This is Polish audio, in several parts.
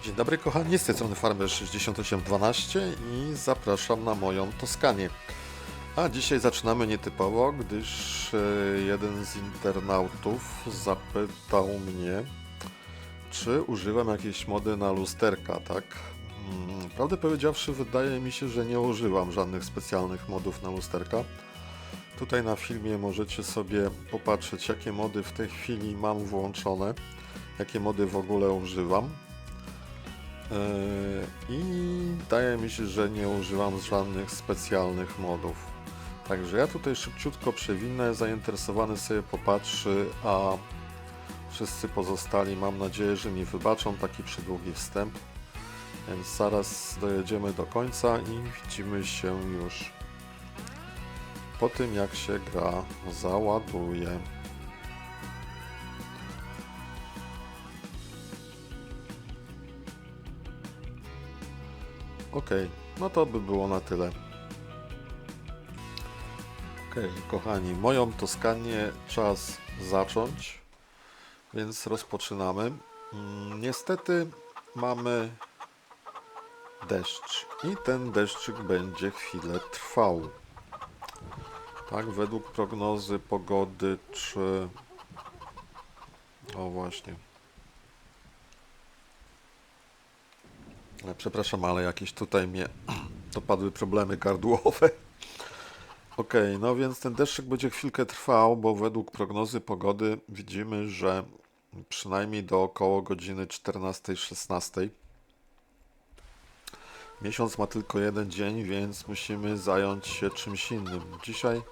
Dzień dobry kochani, z tej strony Farmer6812 i zapraszam na moją Toskanię. A dzisiaj zaczynamy nietypowo, gdyż jeden z internautów zapytał mnie, czy używam jakiejś mody na lusterka, tak? Prawdę powiedziawszy, wydaje mi się, że nie używam żadnych specjalnych modów na lusterka. Tutaj na filmie możecie sobie popatrzeć, jakie mody w tej chwili mam włączone, jakie mody w ogóle używam. I wydaje mi się, że nie używam żadnych specjalnych modów. Także ja tutaj szybciutko przewinę, zainteresowany sobie popatrzy, a wszyscy pozostali mam nadzieję, że mi wybaczą taki przydługi wstęp. Więc zaraz dojedziemy do końca i widzimy się już po tym, jak się gra załaduje. Ok, no to by było na tyle. Ok, kochani, moją Toskanię czas zacząć, więc rozpoczynamy. Niestety mamy deszcz i ten deszczyk będzie chwilę trwał. Tak, według prognozy pogody, czy... O właśnie. Przepraszam, ale jakieś tutaj mnie dopadły problemy gardłowe. Ok, no więc ten deszczyk będzie chwilkę trwał, bo według prognozy pogody widzimy, że przynajmniej do około godziny 14-16. Miesiąc ma tylko jeden dzień, więc musimy zająć się czymś innym. Dzisiaj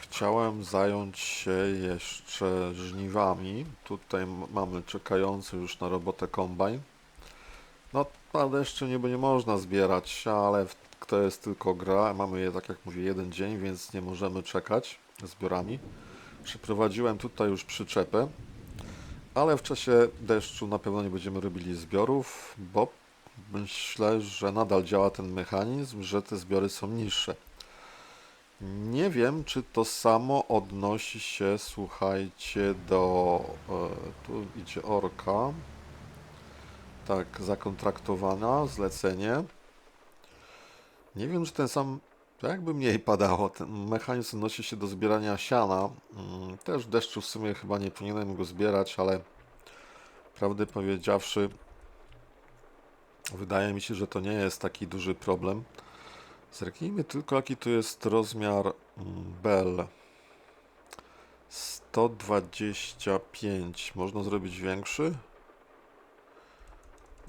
chciałem zająć się jeszcze żniwami. Tutaj mamy czekający już na robotę kombajn. No, ale jeszcze nie można zbierać, ale to jest tylko gra. Mamy je, tak jak mówię, jeden dzień, więc nie możemy czekać z zbiorami. Przyprowadziłem tutaj już przyczepę, ale w czasie deszczu na pewno nie będziemy robili zbiorów, bo myślę, że nadal działa ten mechanizm, że te zbiory są niższe. Nie wiem, czy to samo odnosi się, słuchajcie, do... tu idzie orka. Tak, zakontraktowana, zlecenie. Nie wiem, czy ten sam... To jakby mniej padało. Ten mechanizm odnosi się do zbierania siana. Też w deszczu w sumie chyba nie powinienem go zbierać, ale prawdę powiedziawszy, wydaje mi się, że to nie jest taki duży problem. Zerknijmy tylko, jaki tu jest rozmiar bel. 125. Można zrobić większy?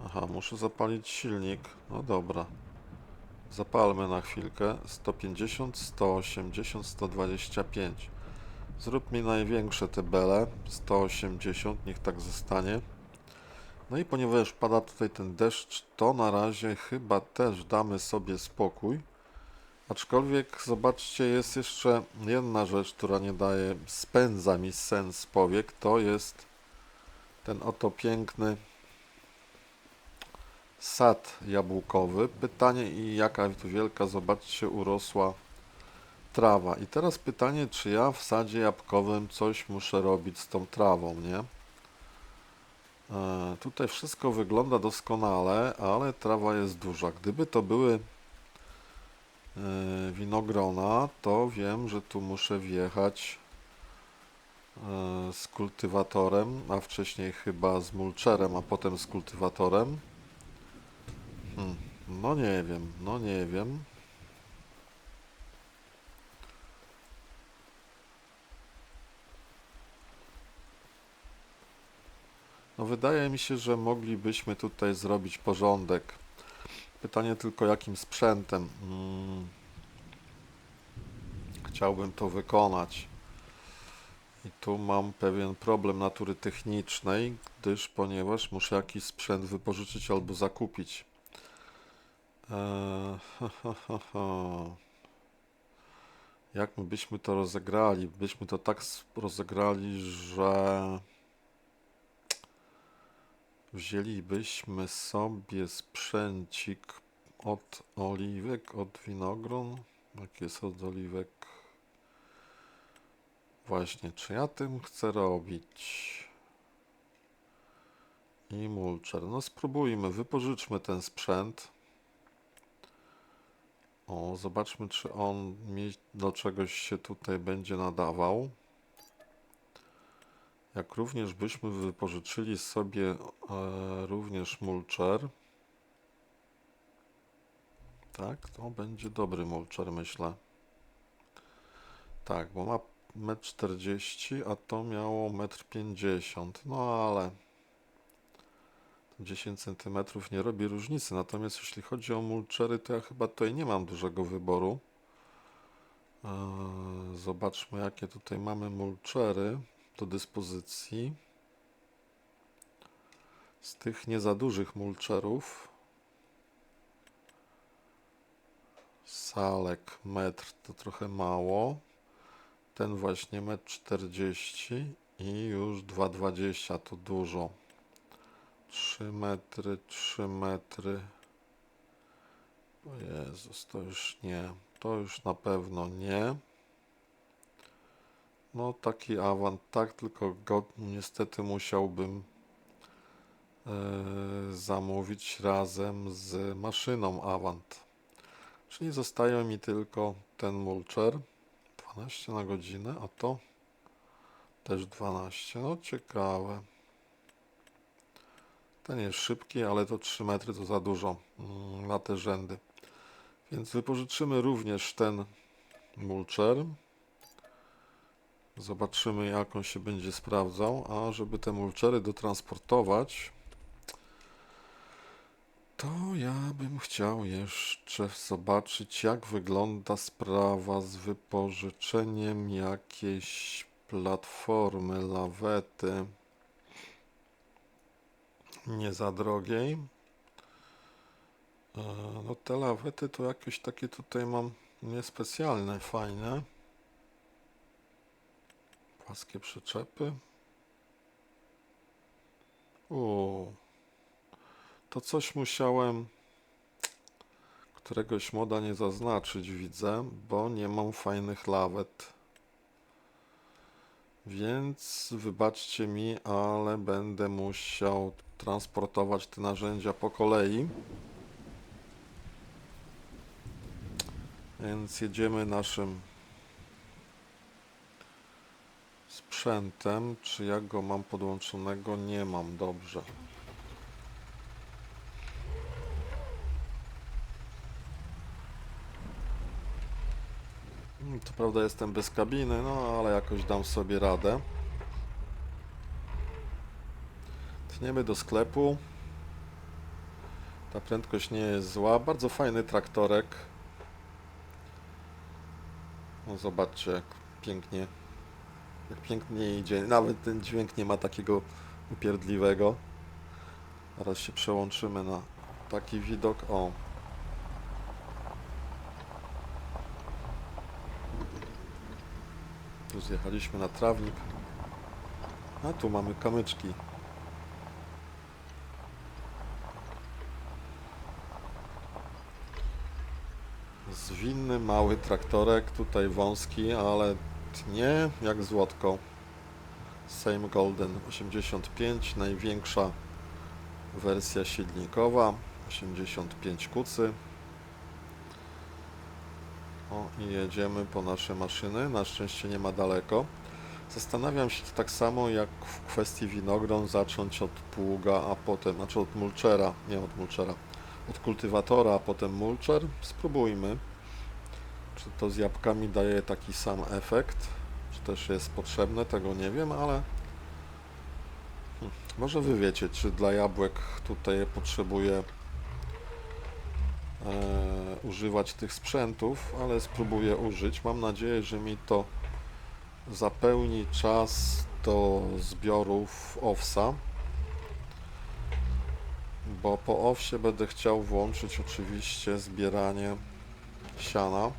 Aha, muszę zapalić silnik. No dobra. Zapalmy na chwilkę. 150, 180, 125. Zrób mi największe te bele. 180, niech tak zostanie. No i ponieważ pada tutaj ten deszcz, to na razie chyba też damy sobie spokój. Aczkolwiek zobaczcie, jest jeszcze jedna rzecz, która nie daje, spędza mi sen z powiek, to jest ten oto piękny sad jabłkowy. Pytanie, i jaka tu wielka, zobaczcie, urosła trawa. I teraz pytanie, czy ja w sadzie jabłkowym coś muszę robić z tą trawą, nie? Tutaj wszystko wygląda doskonale, ale trawa jest duża. Gdyby to były winogrona, to wiem, że tu muszę wjechać z kultywatorem, a wcześniej chyba z mulczerem, a potem z kultywatorem. No nie wiem, no nie wiem. No wydaje mi się, że moglibyśmy tutaj zrobić porządek. Pytanie tylko, jakim sprzętem chciałbym to wykonać. I tu mam pewien problem natury technicznej, ponieważ muszę jakiś sprzęt wypożyczyć albo zakupić. Jak my byśmy to rozegrali? Byśmy to tak rozegrali, że wzięlibyśmy sobie sprzęcik od oliwek, od winogron. Jak jest od oliwek? Właśnie, czy ja tym chcę robić? i mulcher. No spróbujmy, wypożyczmy ten sprzęt. O, zobaczmy, czy on do czegoś się tutaj będzie nadawał. Jak również byśmy wypożyczyli sobie również mulcher. Tak, to będzie dobry mulcher, myślę. Tak, bo ma 1,40 m, a to miało 1,50 m. No ale 10 cm nie robi różnicy. Natomiast jeśli chodzi o mulchery, to ja chyba tutaj nie mam dużego wyboru. Zobaczmy, jakie tutaj mamy mulchery do dyspozycji. Z tych nie za dużych mulcherów Salek metr to trochę mało. Ten właśnie 1,40 m i już 2,20 m to dużo. 3 metry, 3 metry. O Jezus, to już nie. To już na pewno nie. No taki Avant, tak, tylko go niestety musiałbym zamówić razem z maszyną Avant. Czyli zostaje mi tylko ten mulcher. 12 na godzinę, a to też 12. No ciekawe. Ten jest szybki, ale to 3 metry to za dużo na te rzędy. Więc wypożyczymy również ten mulcher. Zobaczymy, jak on się będzie sprawdzał. A żeby te mulchery dotransportować, to ja bym chciał jeszcze zobaczyć, jak wygląda sprawa z wypożyczeniem jakiejś platformy, lawety nie za drogiej. No te lawety to jakieś takie tutaj mam niespecjalne, fajne. Płaskie przyczepy. To coś musiałem któregoś moda nie zaznaczyć, widzę, bo nie mam fajnych lawet. Więc wybaczcie mi, ale będę musiał transportować te narzędzia po kolei. Więc jedziemy naszym sprzętem. Czy ja go mam podłączonego? Nie mam, dobrze. Co prawda jestem bez kabiny, no ale jakoś dam sobie radę. Tniemy do sklepu. Ta prędkość nie jest zła. Bardzo fajny traktorek. No zobaczcie, jak pięknie idzie. Nawet ten dźwięk nie ma takiego upierdliwego. Teraz się przełączymy na taki widok. O. Tu zjechaliśmy na trawnik. A tu mamy kamyczki. Zwinny, mały traktorek. Tutaj wąski, ale tnie jak złotko. Same Golden 85. Największa wersja silnikowa. 85 kucy. O, i jedziemy po nasze maszyny. Na szczęście nie ma daleko. Zastanawiam się tak samo jak w kwestii winogron zacząć od pługa, a potem, znaczy od mulchera, nie od mulchera, od kultywatora, a potem mulcher. Spróbujmy, czy to z jabłkami daje taki sam efekt, czy też jest potrzebne, tego nie wiem, ale może wy wiecie, czy dla jabłek tutaj potrzebuję używać tych sprzętów, ale spróbuję użyć. Mam nadzieję, że mi to zapełni czas do zbiorów owsa, bo po owsie będę chciał włączyć oczywiście zbieranie siana.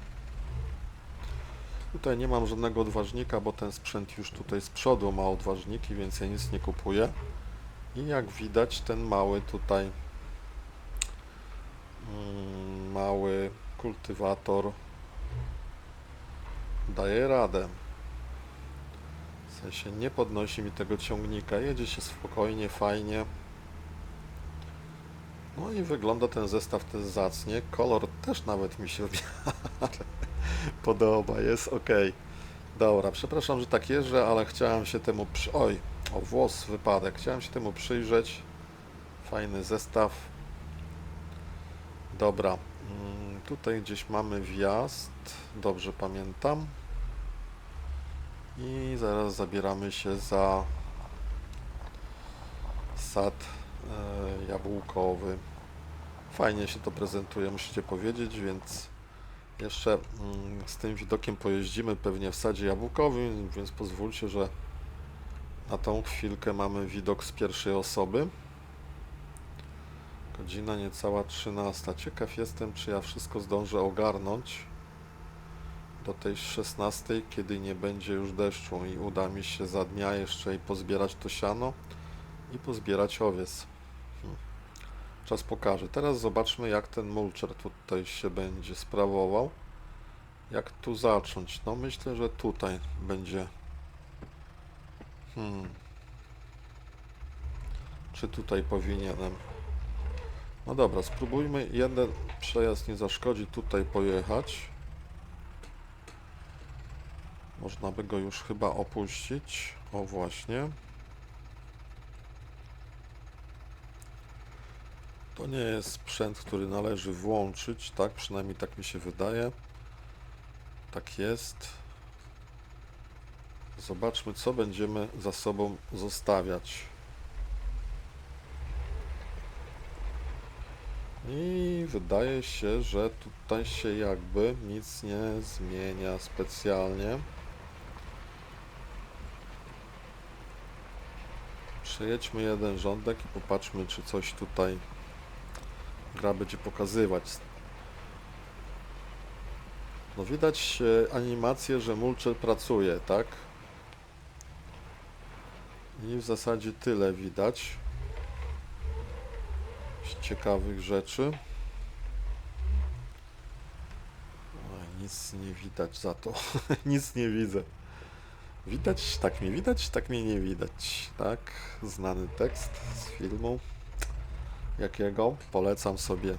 Tutaj nie mam żadnego odważnika, bo ten sprzęt już tutaj z przodu ma odważniki, więc ja nic nie kupuję. I jak widać, ten mały tutaj mały kultywator daje radę. W sensie nie podnosi mi tego ciągnika, jedzie się spokojnie, fajnie. No i wygląda ten zestaw też zacnie. Kolor też nawet mi się w miarę podoba, jest ok. Dobra, przepraszam, że tak jeżdżę, ale chciałem się temu Oj, o włos wypadek. Chciałem się temu przyjrzeć. Fajny zestaw. Dobra, tutaj gdzieś mamy wjazd, dobrze pamiętam. I zaraz zabieramy się za sad jabłkowy. Fajnie się to prezentuje, musicie powiedzieć, więc jeszcze z tym widokiem pojeździmy pewnie w sadzie jabłkowym, więc pozwólcie, że na tą chwilkę mamy widok z pierwszej osoby. Godzina niecała 13. Ciekaw jestem, czy ja wszystko zdążę ogarnąć do tej 16, kiedy nie będzie już deszczu i uda mi się za dnia jeszcze i pozbierać to siano i pozbierać owiec. Czas pokaże. Teraz zobaczmy, jak ten mulcher tutaj się będzie sprawował. Jak tu zacząć? No myślę, że tutaj będzie. Czy tutaj powinienem? No dobra, spróbujmy. Jeden przejazd nie zaszkodzi tutaj pojechać. Można by go już chyba opuścić. O właśnie. To nie jest sprzęt, który należy włączyć, tak? Przynajmniej tak mi się wydaje. Tak jest. Zobaczmy, co będziemy za sobą zostawiać. I wydaje się, że tutaj się jakby nic nie zmienia specjalnie. Przejedźmy jeden rządek i popatrzmy, czy coś tutaj gra będzie pokazywać. No widać animację, że mulcher pracuje, tak? I w zasadzie tyle widać ciekawych rzeczy. Oj, nic nie widać za to. Nic nie widzę. Widać, tak mnie nie widać. Tak, znany tekst z filmu. Jakiego? Polecam sobie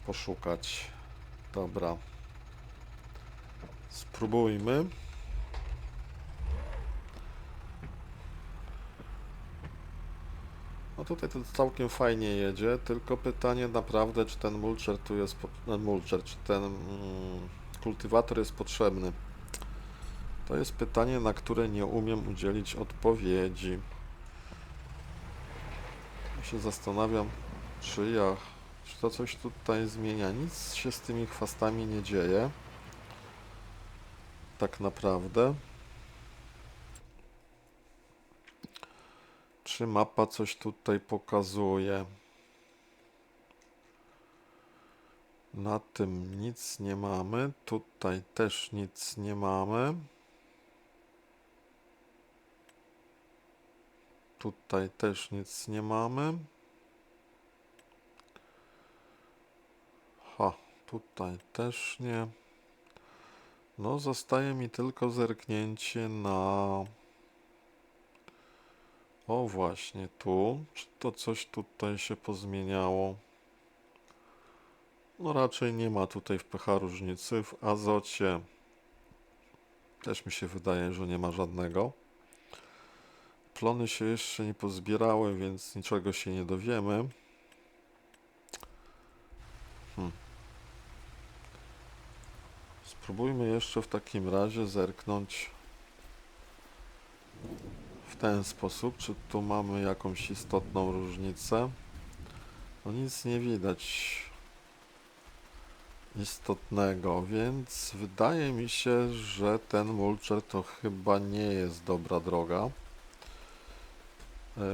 poszukać. Dobra. Spróbujmy. No tutaj to całkiem fajnie jedzie, tylko pytanie naprawdę, czy ten mulcher tu jest, czy ten kultywator jest potrzebny. To jest pytanie, na które nie umiem udzielić odpowiedzi. Ja się zastanawiam, czy to coś tutaj zmienia. Nic się z tymi chwastami nie dzieje. Tak naprawdę. Czy mapa coś tutaj pokazuje? Na tym nic nie mamy. Tutaj też nic nie mamy. Tutaj też nic nie mamy. Tutaj też nie. No, zostaje mi tylko zerknięcie na... O, właśnie tu. Czy to coś tutaj się pozmieniało? No, raczej nie ma tutaj w pH różnicy. W azocie też mi się wydaje, że nie ma żadnego. Plony się jeszcze nie pozbierały, więc niczego się nie dowiemy. Spróbujmy jeszcze w takim razie zerknąć w ten sposób, czy tu mamy jakąś istotną różnicę. No nic nie widać istotnego, więc wydaje mi się, że ten mulcher to chyba nie jest dobra droga.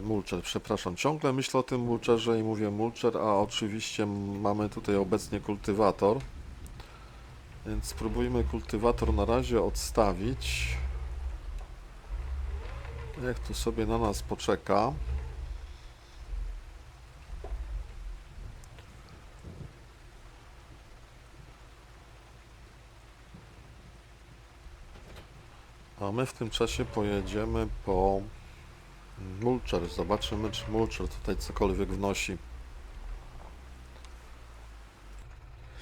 Mulcher, przepraszam, ciągle myślę o tym mulcherze i mówię mulcher, a oczywiście mamy tutaj obecnie kultywator. Więc spróbujmy kultywator na razie odstawić. Jak tu sobie na nas poczeka. A my w tym czasie pojedziemy po Mulcher, zobaczymy czy mulcher tutaj cokolwiek wnosi.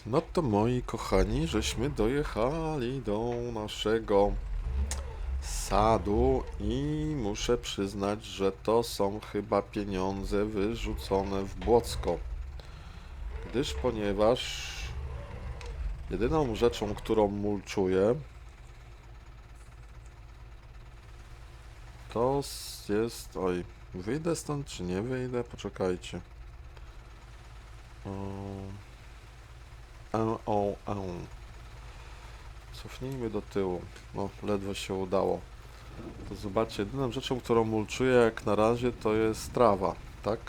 No to moi kochani, żeśmy dojechali do naszego sadu i muszę przyznać, że to są chyba pieniądze wyrzucone w błocko. Ponieważ jedyną rzeczą, którą mulczuję, to jest... Oj, wyjdę stąd czy nie wyjdę? Poczekajcie. O. Cofnijmy do tyłu. No, ledwo się udało. To zobaczcie, jedyną rzeczą, którą mulczuję jak na razie, to jest trawa, tak?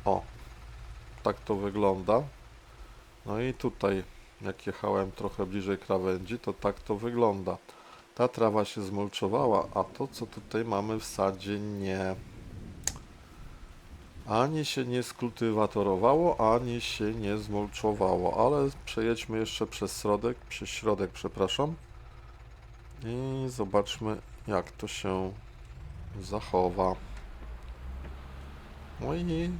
O, tak to wygląda. No i tutaj, jak jechałem trochę bliżej krawędzi, to tak to wygląda. Ta trawa się zmulczowała, a to, co tutaj mamy w sadzie, nie. Ani się nie skultywatorowało, ani się nie zmulczowało, ale przejedźmy jeszcze przez środek, przepraszam. I zobaczmy, jak to się zachowa. No i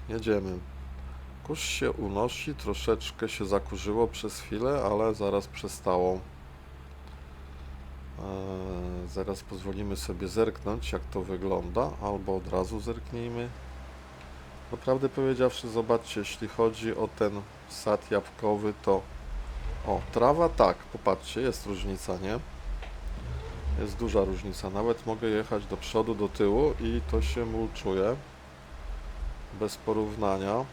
jedziemy. Kurz się unosi, troszeczkę się zakurzyło przez chwilę, ale zaraz przestało. Zaraz pozwolimy sobie zerknąć, jak to wygląda, albo od razu zerknijmy. Naprawdę powiedziawszy, zobaczcie, jeśli chodzi o ten sad jabłkowy, to... O, trawa tak, popatrzcie, jest różnica, nie? Jest duża różnica. Nawet mogę jechać do przodu, do tyłu i to się mulczuje. Bez porównania.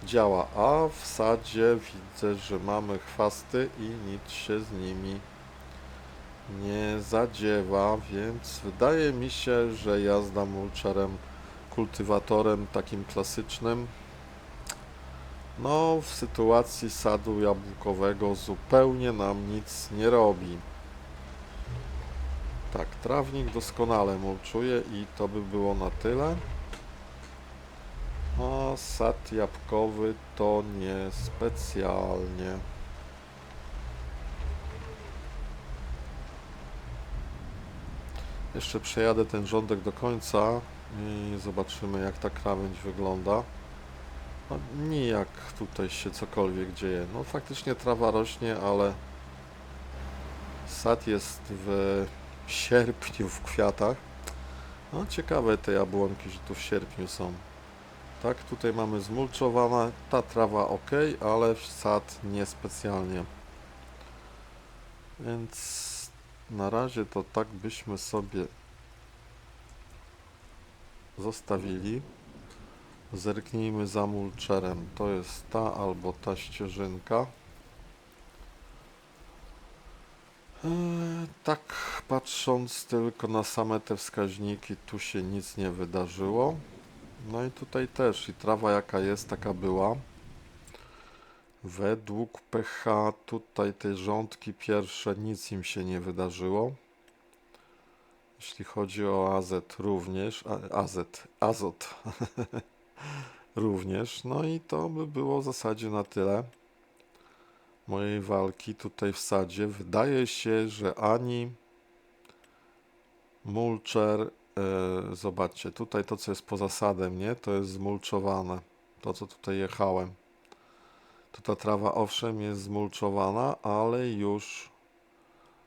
Działa, a w sadzie widzę, że mamy chwasty i nic się z nimi nie zadziewa, więc wydaje mi się, że jazda mulcherem, kultywatorem takim klasycznym, no w sytuacji sadu jabłkowego zupełnie nam nic nie robi. Tak, trawnik doskonale mulczuje i to by było na tyle. A sad jabłkowy to nie specjalnie. Jeszcze przejadę ten rządek do końca i zobaczymy, jak ta krawędź wygląda. No, nijak tutaj się cokolwiek dzieje. No faktycznie trawa rośnie, ale sad jest w sierpniu w kwiatach. No ciekawe te jabłonki, że tu w sierpniu są. Tak, tutaj mamy zmulczowana, ta trawa ok, ale sad niespecjalnie. Więc na razie to tak byśmy sobie zostawili. Zerknijmy za mulcherem. To jest ta albo ta ścieżynka. Tak, patrząc tylko na same te wskaźniki, tu się nic nie wydarzyło. No i tutaj też, i trawa jaka jest, taka była. Według pH tutaj te rządki pierwsze, nic im się nie wydarzyło. Jeśli chodzi o azet również, azot również. No i to by było w zasadzie na tyle mojej walki tutaj w sadzie. Wydaje się, że ani mulcher, zobaczcie, tutaj to co jest poza sadem, nie? To jest zmulczowane. To co tutaj jechałem. To ta trawa owszem jest zmulczowana, ale już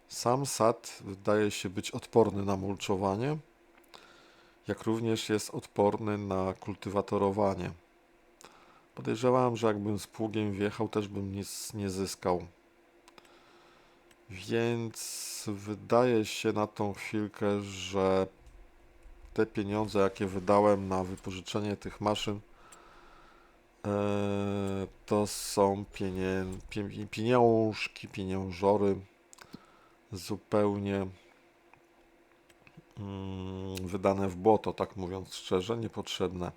sam sad wydaje się być odporny na mulczowanie, jak również jest odporny na kultywatorowanie. Podejrzewam, że jakbym z pługiem wjechał, też bym nic nie zyskał. Więc wydaje się na tą chwilkę, że te pieniądze, jakie wydałem na wypożyczenie tych maszyn, to są pieniążki, pieniążory zupełnie wydane w błoto, tak mówiąc szczerze, niepotrzebne.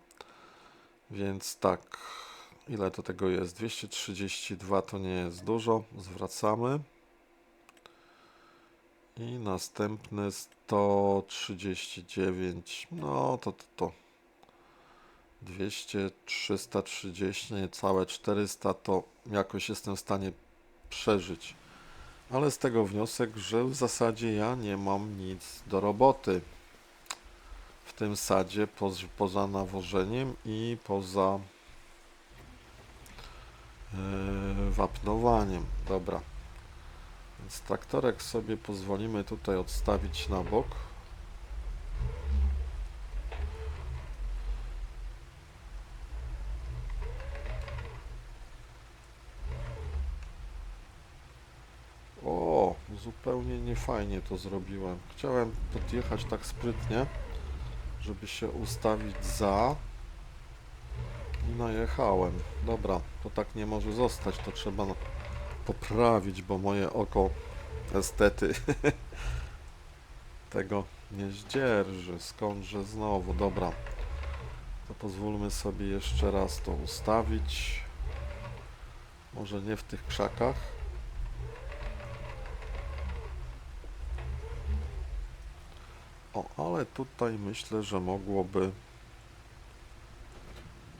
Więc tak, ile to tego jest? 232 to nie jest dużo, zwracamy. I następny 139, no to 200, 330, niecałe 400 to jakoś jestem w stanie przeżyć. Ale z tego wniosek, że w zasadzie ja nie mam nic do roboty w tym sadzie poza nawożeniem i poza wapnowaniem. Dobra, więc traktorek sobie pozwolimy tutaj odstawić na bok. O, zupełnie niefajnie to zrobiłem. Chciałem podjechać tak sprytnie, żeby się ustawić za i najechałem. Dobra, to tak nie może zostać, to trzeba poprawić, bo moje oko estety tego nie zdzierży. Skądże znowu? Dobra, to pozwólmy sobie jeszcze raz to ustawić. Może nie w tych krzakach. O, ale tutaj myślę, że mogłoby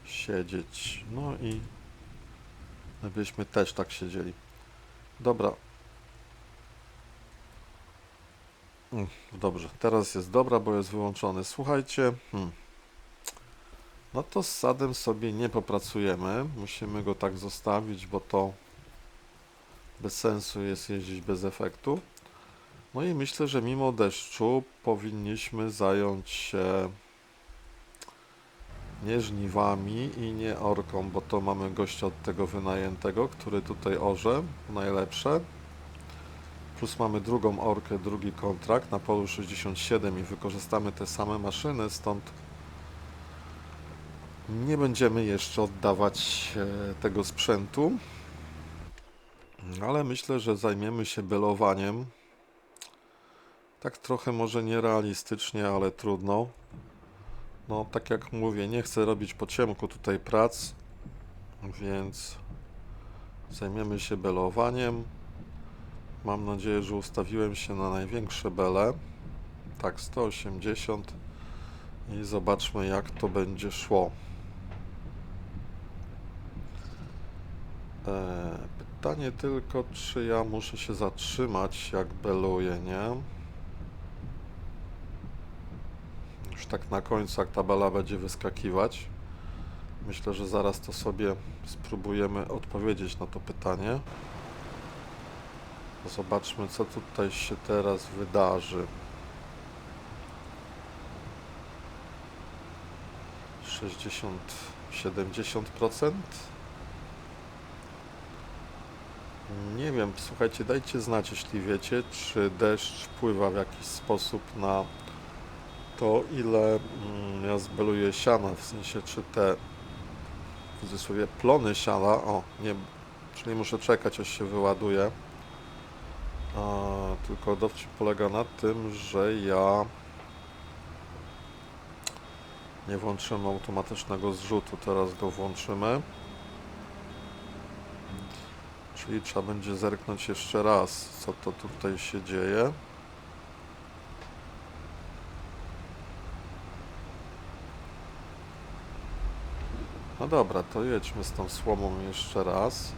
siedzieć. No i byśmy też tak siedzieli. Dobra. Dobrze, teraz jest dobra, bo jest wyłączony. Słuchajcie, no to z sadem sobie nie popracujemy. Musimy go tak zostawić, bo to bez sensu jest jeździć bez efektu. No i myślę, że mimo deszczu powinniśmy zająć się nie żniwami i nie orką, bo to mamy gościa od tego wynajętego, który tutaj orze, najlepsze. Plus mamy drugą orkę, drugi kontrakt na polu 67 i wykorzystamy te same maszyny, stąd nie będziemy jeszcze oddawać tego sprzętu. Ale myślę, że zajmiemy się belowaniem. Tak trochę może nierealistycznie, ale trudno. No, tak jak mówię, nie chcę robić po ciemku tutaj prac, więc zajmiemy się belowaniem. Mam nadzieję, że ustawiłem się na największe bele. Tak, 180 i zobaczmy, jak to będzie szło. Pytanie tylko, czy ja muszę się zatrzymać, jak beluję, nie? Już tak na końcu, jak ta bela będzie wyskakiwać. Myślę, że zaraz to sobie spróbujemy odpowiedzieć na to pytanie. Zobaczmy, co tutaj się teraz wydarzy. 60-70%? Nie wiem, słuchajcie, dajcie znać, jeśli wiecie, czy deszcz wpływa w jakiś sposób na to, ile ja zbeluję siana, w sensie, czy te, w cudzysłowie, plony siana, o, nie, czyli muszę czekać, aż się wyładuje. Tylko dowcip polega na tym, że ja nie włączymy automatycznego zrzutu, teraz go włączymy. Czyli trzeba będzie zerknąć jeszcze raz, co to tutaj się dzieje. No dobra, to jedźmy z tą słomą jeszcze raz.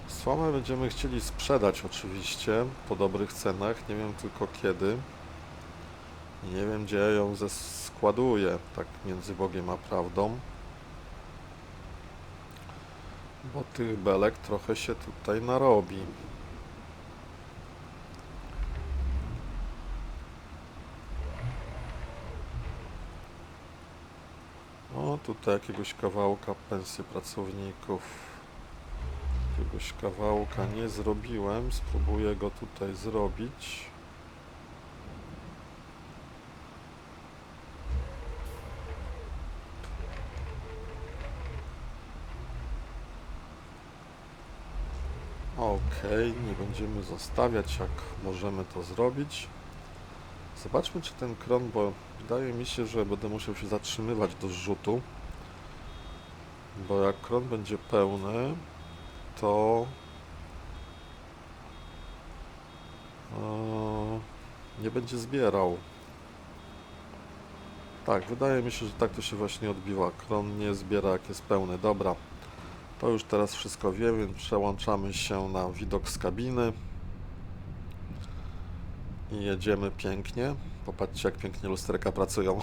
Słomę będziemy chcieli sprzedać oczywiście po dobrych cenach, nie wiem tylko kiedy. I nie wiem, gdzie ja ją zeskaduję, tak między Bogiem a prawdą. Bo tych belek trochę się tutaj narobi. O, tutaj jakiegoś kawałka pensji pracowników. Jakiegoś kawałka nie zrobiłem. Spróbuję go tutaj zrobić. Ok, nie będziemy zostawiać, jak możemy to zrobić. Zobaczmy, czy ten kron, bo wydaje mi się, że będę musiał się zatrzymywać do zrzutu. Bo jak kron będzie pełny, to nie będzie zbierał. Tak, wydaje mi się, że tak to się właśnie odbiwa. Kron nie zbiera, jak jest pełny. Dobra, to już teraz wszystko wiem, więc przełączamy się na widok z kabiny. i jedziemy pięknie. Popatrzcie, jak pięknie lusterka pracują.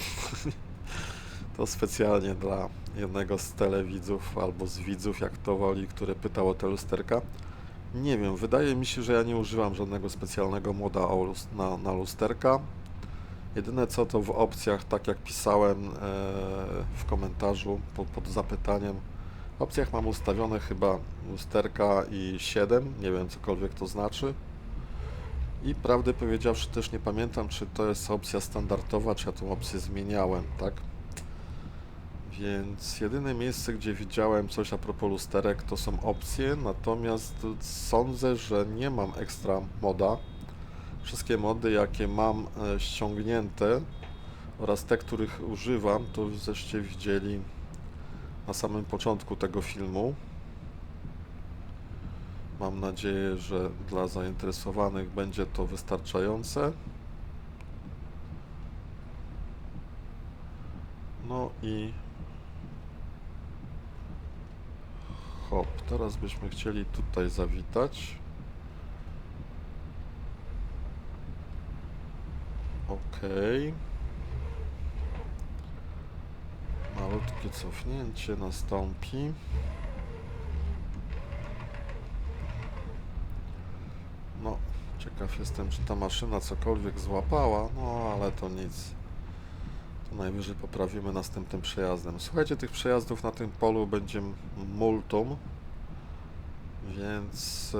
To specjalnie dla jednego z telewidzów albo z widzów, jak to woli, który pytał o te lusterka. Nie wiem, wydaje mi się, że ja nie używam żadnego specjalnego moda na lusterka. Jedyne co to w opcjach, tak jak pisałem w komentarzu pod zapytaniem, w opcjach mam ustawione chyba lusterka i 7, nie wiem cokolwiek to znaczy. I prawdę powiedziawszy też nie pamiętam, czy to jest opcja standardowa, czy ja tą opcję zmieniałem, tak? Więc jedyne miejsce, gdzie widziałem coś a propos lusterek, to są opcje, natomiast sądzę, że nie mam ekstra moda. Wszystkie mody, jakie mam ściągnięte oraz te, których używam, to już żeście widzieli na samym początku tego filmu. Mam nadzieję, że dla zainteresowanych będzie to wystarczające. No i hop, teraz byśmy chcieli tutaj zawitać. OK. Malutkie cofnięcie nastąpi. No, ciekaw jestem, czy ta maszyna cokolwiek złapała, no ale to nic. To najwyżej poprawimy następnym przejazdem. Słuchajcie, tych przejazdów na tym polu będzie multum, więc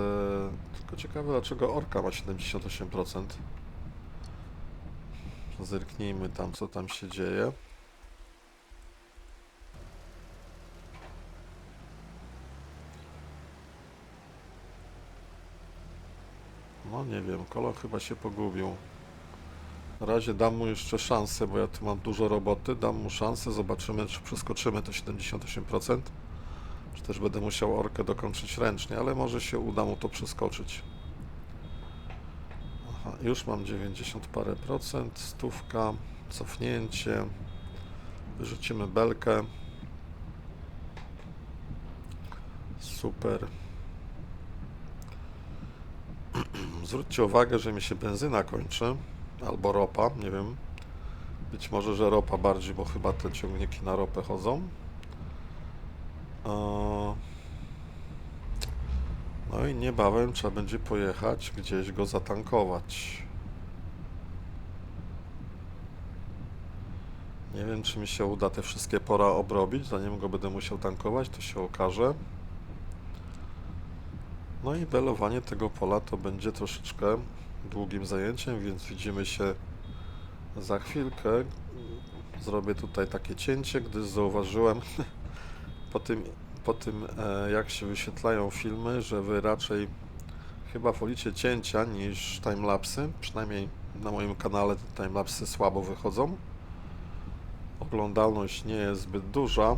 tylko ciekawe, dlaczego Orka ma 78%. Zerknijmy tam, co tam się dzieje. No nie wiem, Kolo chyba się pogubił. Na razie dam mu jeszcze szansę, bo ja tu mam dużo roboty. Dam mu szansę, zobaczymy, czy przeskoczymy to 78%. Czy też będę musiał Orkę dokończyć ręcznie, ale może się uda mu to przeskoczyć. Aha, już mam 90 parę procent, stówka, cofnięcie. Wyrzucimy belkę. Super. Zwróćcie uwagę, że mi się benzyna kończy, albo ropa, nie wiem. Być może, że ropa bardziej, bo chyba te ciągniki na ropę chodzą. No i niebawem trzeba będzie pojechać gdzieś go zatankować. Nie wiem, czy mi się uda te wszystkie pola obrobić, zanim go będę musiał tankować, to się okaże. No i belowanie tego pola to będzie troszeczkę długim zajęciem, więc widzimy się za chwilkę. Zrobię tutaj takie cięcie, gdyż zauważyłem po tym jak się wyświetlają filmy, że wy raczej chyba wolicie cięcia niż timelapsy. Przynajmniej na moim kanale te timelapsy słabo wychodzą. Oglądalność nie jest zbyt duża,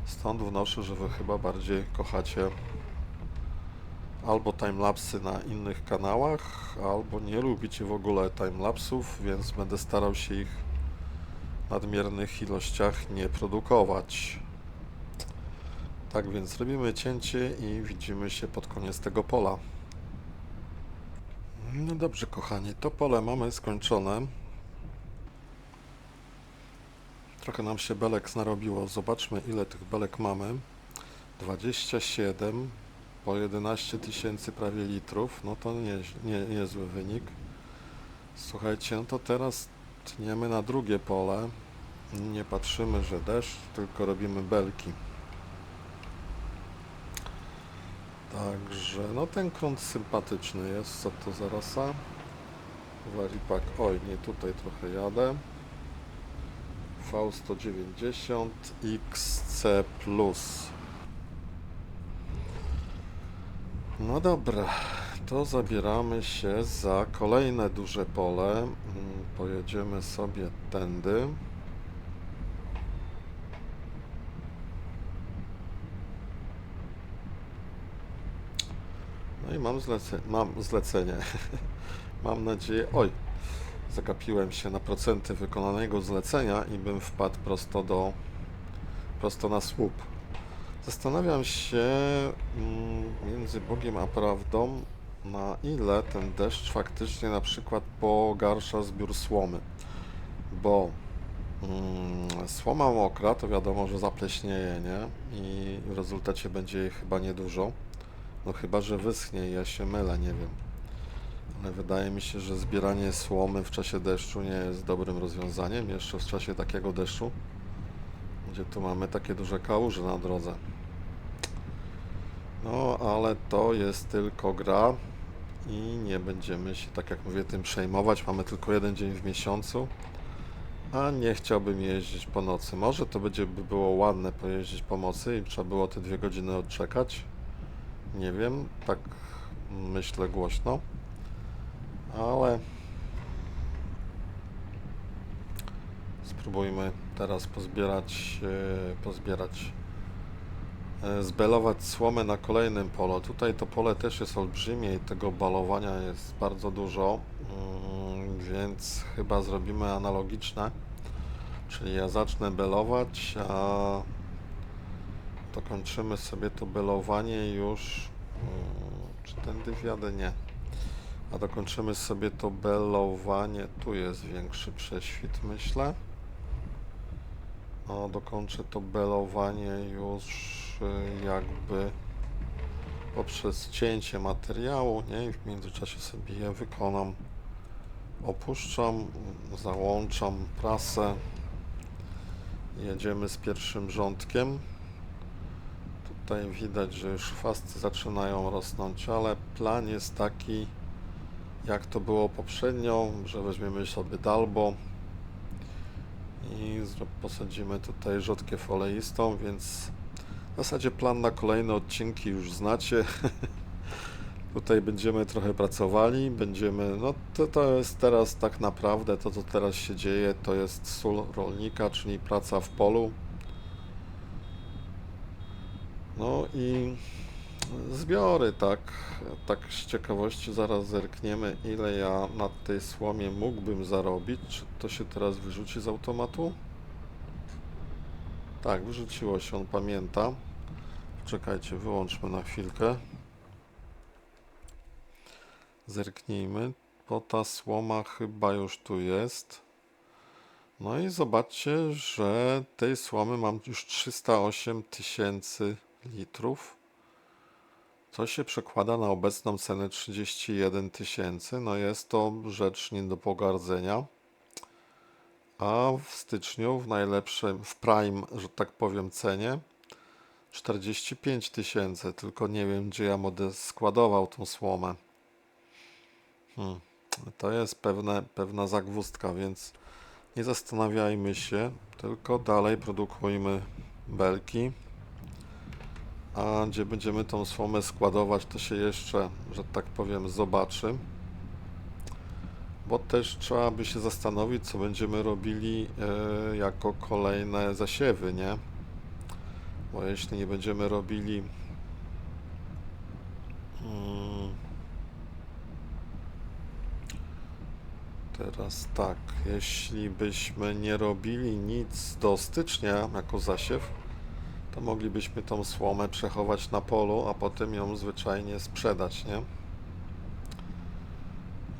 stąd wnoszę, że wy chyba bardziej kochacie albo timelapsy na innych kanałach, albo nie lubicie w ogóle timelapsów, więc będę starał się ich w nadmiernych ilościach nie produkować. Tak więc robimy cięcie i widzimy się pod koniec tego pola. No dobrze, kochani, to pole mamy skończone. Trochę nam się belek narobiło. Zobaczmy, ile tych belek mamy. 27 po 11 tysięcy prawie litrów. No to niezły wynik. Słuchajcie, no to teraz tniemy na drugie pole. Nie patrzymy, że deszcz, tylko robimy belki. Także, no ten grunt sympatyczny jest. Co to za rasa? Waripak, oj, nie, tutaj trochę jadę. V190 XC+. No dobra, to zabieramy się za kolejne duże pole. Pojedziemy sobie tędy. No i mam zlecenie. Mam nadzieję... Oj, zagapiłem się na procenty wykonanego zlecenia i bym wpadł prosto na słup. Zastanawiam się między Bogiem a prawdą, na ile ten deszcz faktycznie na przykład pogarsza zbiór słomy, bo słoma mokra to wiadomo, że zapleśnieje, nie? I w rezultacie będzie jej chyba niedużo. No chyba, że wyschnie i ja się mylę, nie wiem. Ale wydaje mi się, że zbieranie słomy w czasie deszczu nie jest dobrym rozwiązaniem, jeszcze w czasie takiego deszczu, gdzie tu mamy takie duże kałuże na drodze. No, ale to jest tylko gra i nie będziemy się, tak jak mówię, tym przejmować. Mamy tylko jeden dzień w miesiącu, a nie chciałbym jeździć po nocy. Może to by było ładne pojeździć po nocy i trzeba było te 2 godziny odczekać. Nie wiem, tak myślę głośno, ale spróbujmy teraz zbelować słomę na kolejnym polu. Tutaj to pole też jest olbrzymie i tego balowania jest bardzo dużo, więc chyba zrobimy analogiczne, czyli ja zacznę belować, a dokończymy sobie to belowanie już, czy tędy wjadę? Nie. A dokończymy sobie to belowanie, tu jest większy prześwit, myślę. A dokończę to belowanie już jakby poprzez cięcie materiału, nie? I w międzyczasie sobie je wykonam. Opuszczam, załączam prasę. Jedziemy z pierwszym rządkiem. Tutaj widać, że już chwasty zaczynają rosnąć, ale plan jest taki, jak to było poprzednio, że weźmiemy sobie dalbo i posadzimy tutaj rzodkiew oleistą, więc w zasadzie plan na kolejne odcinki już znacie. Tutaj będziemy trochę pracowali, no to jest teraz tak naprawdę, to co teraz się dzieje, to jest sól rolnika, czyli praca w polu. No i zbiory, tak z ciekawości zaraz zerkniemy, ile ja na tej słomie mógłbym zarobić. Czy to się teraz wyrzuci z automatu? Tak, wyrzuciło się, on pamięta. Czekajcie, wyłączmy na chwilkę. Zerknijmy, bo ta słoma chyba już tu jest. No i zobaczcie, że tej słomy mam już 308 tysięcy litrów. Co się przekłada na obecną cenę 31 tysięcy. No jest to rzecz nie do pogardzenia. A w styczniu w prime, że tak powiem, cenie 45 tysięcy. Tylko nie wiem, gdzie ja będę składował tą słomę. To jest pewna zagwozdka, więc nie zastanawiajmy się, tylko dalej produkujmy belki. A gdzie będziemy tą słomę składować, to się jeszcze, że tak powiem, zobaczy. Bo też trzeba by się zastanowić, co będziemy robili jako kolejne zasiewy, nie? Bo jeśli nie będziemy robili teraz tak, jeśli byśmy nie robili nic do stycznia jako zasiew, to moglibyśmy tą słomę przechować na polu, a potem ją zwyczajnie sprzedać, nie?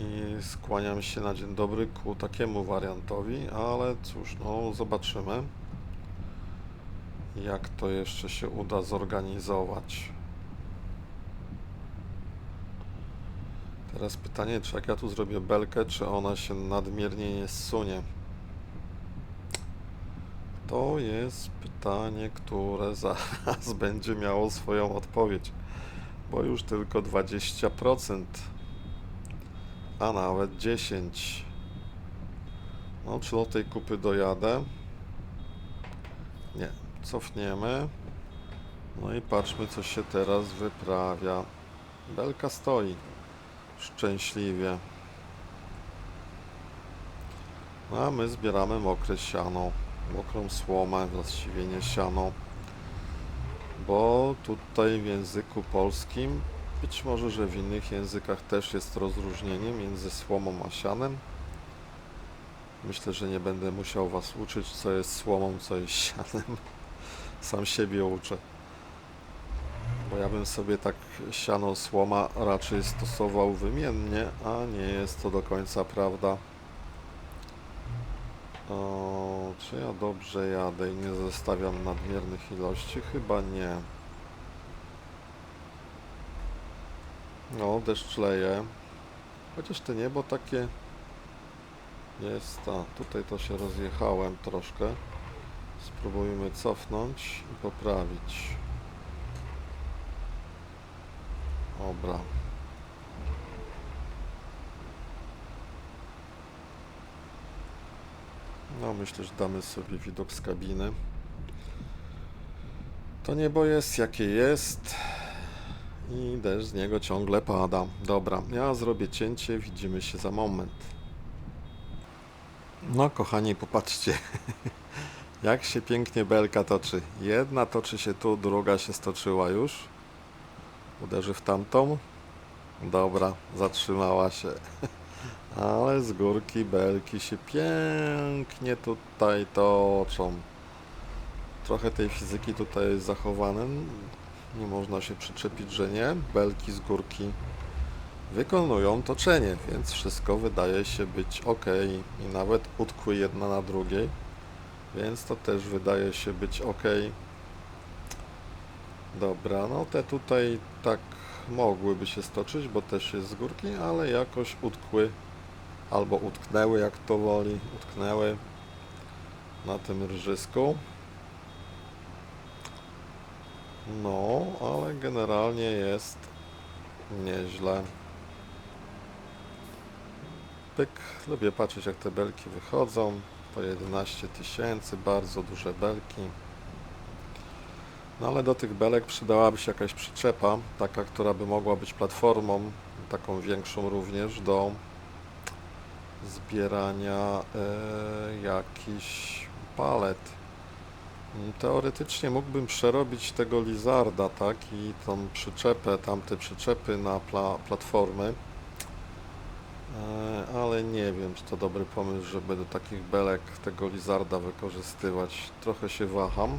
I skłaniam się na dzień dobry ku takiemu wariantowi, ale cóż, no zobaczymy, jak to jeszcze się uda zorganizować. Teraz pytanie, czy jak ja tu zrobię belkę, czy ona się nadmiernie nie zsunie? To jest pytanie, które zaraz będzie miało swoją odpowiedź, bo już tylko 20%, a nawet 10%. No, czy do tej kupy dojadę? Nie, cofniemy. No i patrzmy, co się teraz wyprawia. Belka stoi szczęśliwie. No, a my zbieramy mokre siano, mokrą słomę, właściwie nie siano, bo tutaj w języku polskim, być może, że w innych językach też jest rozróżnienie między słomą a sianem. Myślę, że nie będę musiał Was uczyć, co jest słomą, co jest sianem. Sam siebie uczę. Bo ja bym sobie tak siano słoma raczej stosował wymiennie, a nie jest to do końca prawda. O, czy ja dobrze jadę i nie zostawiam nadmiernych ilości? Chyba nie. No, deszcz leje. Chociaż to niebo takie jest. A, tutaj to się rozjechałem troszkę. Spróbujmy cofnąć i poprawić. Dobra. No, myślę, że damy sobie widok z kabiny. To niebo jest jakie jest i deszcz z niego ciągle pada. Dobra, ja zrobię cięcie, widzimy się za moment. No, kochani, popatrzcie, jak się pięknie belka toczy. Jedna toczy się tu, druga się stoczyła już. Uderzy w tamtą. Dobra, zatrzymała się. Ale z górki belki się pięknie tutaj toczą. Trochę tej fizyki tutaj jest zachowane. Nie można się przyczepić, że nie. Belki z górki wykonują toczenie, więc wszystko wydaje się być ok. I nawet utkły jedna na drugiej, więc to też wydaje się być ok. Dobra, no te tutaj tak mogłyby się stoczyć, bo też jest z górki, ale jakoś utkły albo utknęły, jak to woli, utknęły na tym rżysku. No, ale generalnie jest nieźle. Pyk, lubię patrzeć, jak te belki wychodzą. Po 11 000, bardzo duże belki. No ale do tych belek przydałaby się jakaś przyczepa, taka, która by mogła być platformą, taką większą również do zbierania jakichś palet. Teoretycznie mógłbym przerobić tego lizarda, tak, i tą przyczepę, tamte przyczepy na platformy, ale nie wiem, czy to dobry pomysł, żeby do takich belek tego lizarda wykorzystywać. Trochę się waham.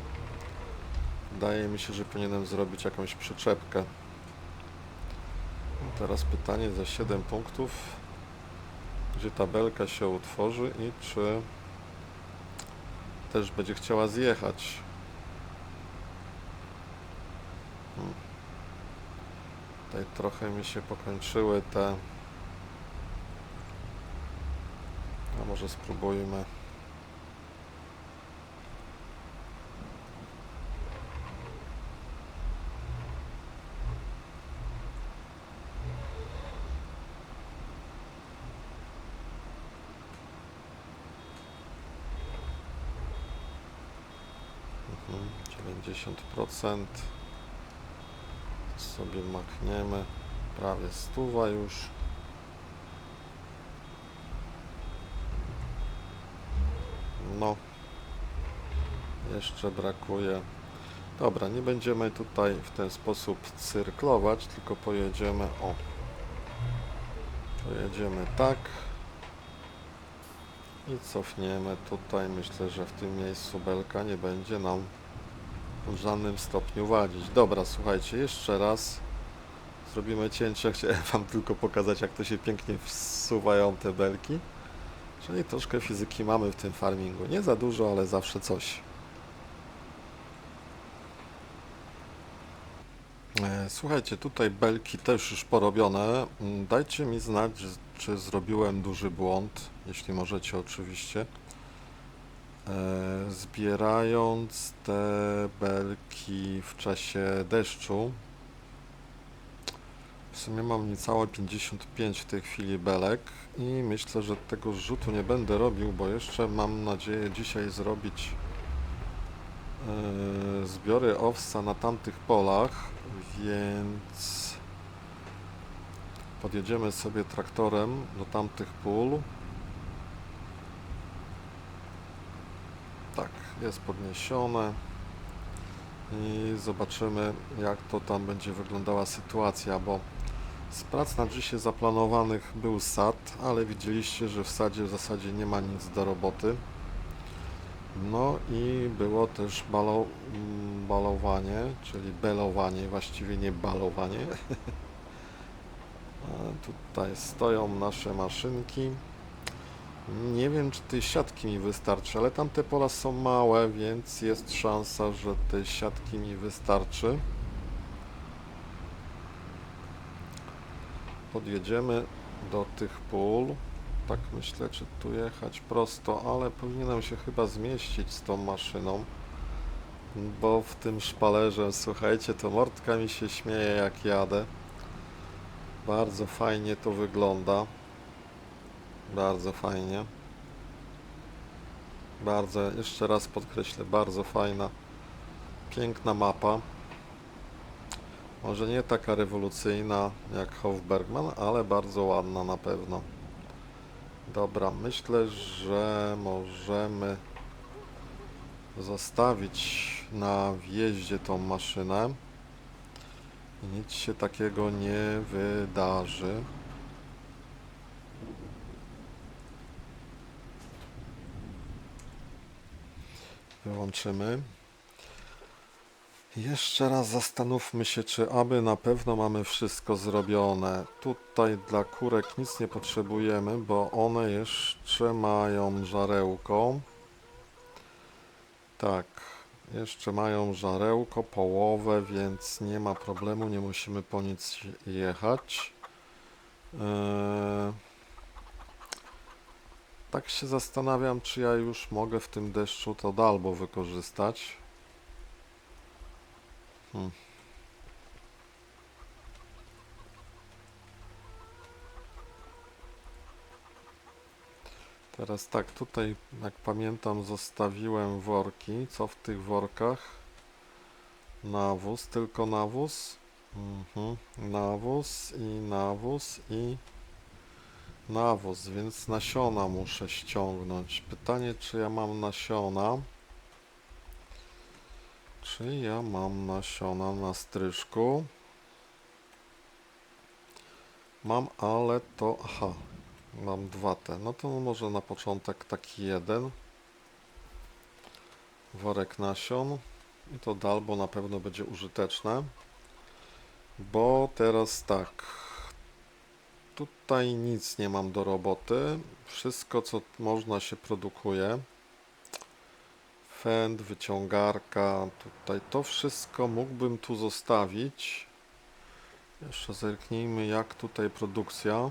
Wydaje mi się, że powinienem zrobić jakąś przyczepkę. Teraz pytanie za 7 punktów, gdzie ta belka się utworzy i czy też będzie chciała zjechać. Tutaj trochę mi się pokończyły te... A może spróbujmy. Mhm, 90%. Sobie machniemy. Prawie 100 już. No. Jeszcze brakuje. Dobra, nie będziemy tutaj w ten sposób cyrklować, tylko pojedziemy, o, pojedziemy tak i cofniemy tutaj. Myślę, że w tym miejscu belka nie będzie nam w żadnym stopniu wadzić. Dobra, słuchajcie, jeszcze raz zrobimy cięcie. Chciałem Wam tylko pokazać, jak to się pięknie wsuwają te belki. Czyli troszkę fizyki mamy w tym farmingu. Nie za dużo, ale zawsze coś. Słuchajcie, tutaj belki też już porobione. Dajcie mi znać, czy zrobiłem duży błąd, jeśli możecie oczywiście. Zbierając te belki w czasie deszczu. W sumie mam niecałe 55 w tej chwili belek i myślę, że tego zrzutu nie będę robił, bo jeszcze mam nadzieję dzisiaj zrobić zbiory owsa na tamtych polach, więc podjedziemy sobie traktorem do tamtych pól. Tak, jest podniesione i zobaczymy, jak to tam będzie wyglądała sytuacja, bo z prac na dzisiaj zaplanowanych był sad, ale widzieliście, że w sadzie w zasadzie nie ma nic do roboty. No i było też balowanie, czyli belowanie, właściwie nie balowanie. A tutaj stoją nasze maszynki. Nie wiem, czy tej siatki mi wystarczy, ale tamte pola są małe, więc jest szansa, że tej siatki mi wystarczy. Podjedziemy do tych pól. Tak myślę, czy tu jechać prosto, ale powinienem się chyba zmieścić z tą maszyną, bo w tym szpalerze, słuchajcie, to mordka mi się śmieje jak jadę. Bardzo fajnie to wygląda. Bardzo fajnie. Bardzo, jeszcze raz podkreślę, bardzo fajna, piękna mapa. Może nie taka rewolucyjna jak Hofbergman, ale bardzo ładna na pewno. Dobra, myślę, że możemy zostawić na wjeździe tą maszynę i nic się takiego nie wydarzy. Wyłączymy. Jeszcze raz zastanówmy się, czy aby na pewno mamy wszystko zrobione. Tutaj dla kurek nic nie potrzebujemy, bo one jeszcze mają żarełko. Tak, jeszcze mają żarełko, połowę, więc nie ma problemu, nie musimy po nic jechać. Tak się zastanawiam, czy ja już mogę w tym deszczu to dalbo wykorzystać. Teraz tak, tutaj jak pamiętam zostawiłem worki. Co w tych workach? Nawóz, tylko nawóz. Nawóz i nawóz i nawóz, więc nasiona muszę ściągnąć. Pytanie, czy ja mam nasiona? Czy ja mam nasiona na stryżku? Mam, ale to... Aha, mam dwa te. No to może na początek taki jeden. Worek nasion. I to dalbo na pewno będzie użyteczne. Bo teraz tak. Tutaj nic nie mam do roboty. Wszystko, co można, się produkuje. Fend, wyciągarka. Tutaj to wszystko mógłbym tu zostawić. Jeszcze zerknijmy, jak tutaj produkcja.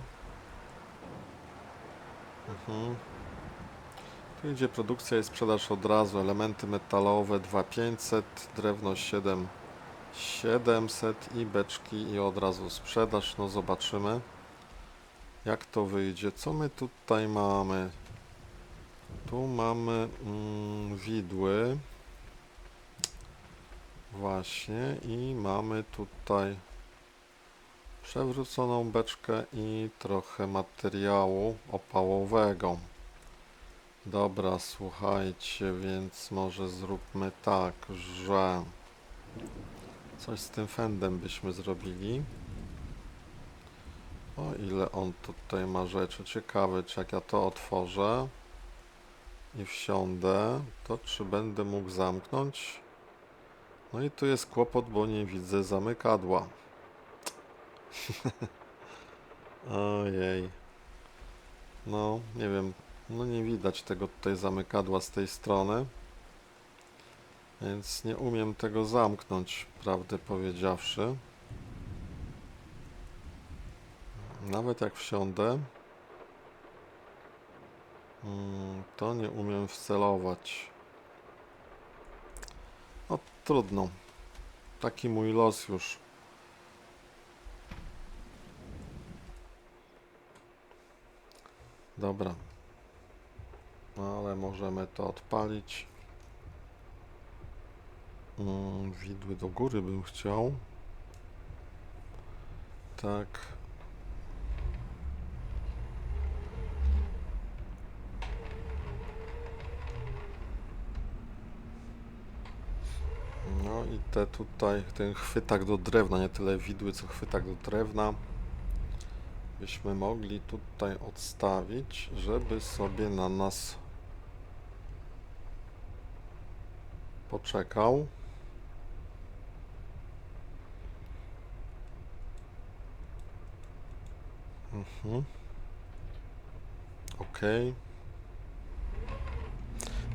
Tu idzie produkcja i sprzedaż od razu. Elementy metalowe 2500, drewno 7700 i beczki i od razu sprzedaż. No zobaczymy, jak to wyjdzie. Co my tutaj mamy? Tu mamy widły. Właśnie i mamy tutaj przewróconą beczkę i trochę materiału opałowego. Dobra, słuchajcie, więc może zróbmy tak, że coś z tym fendem byśmy zrobili. O ile on tutaj ma rzeczy. Ciekawe, czy jak ja to otworzę i wsiądę, to czy będę mógł zamknąć? No i tu jest kłopot, bo nie widzę zamykadła. Ojej. No, nie wiem. No nie widać tego tutaj zamykadła z tej strony. Więc nie umiem tego zamknąć, prawdę powiedziawszy. Nawet jak wsiądę, to nie umiem wcelować. No trudno. Taki mój los już. Dobra. No, ale możemy to odpalić. Widły do góry bym chciał. Tak. No i te tutaj, ten chwytak do drewna, nie tyle widły, co chwytak do drewna, byśmy mogli tutaj odstawić, żeby sobie na nas poczekał. Ok.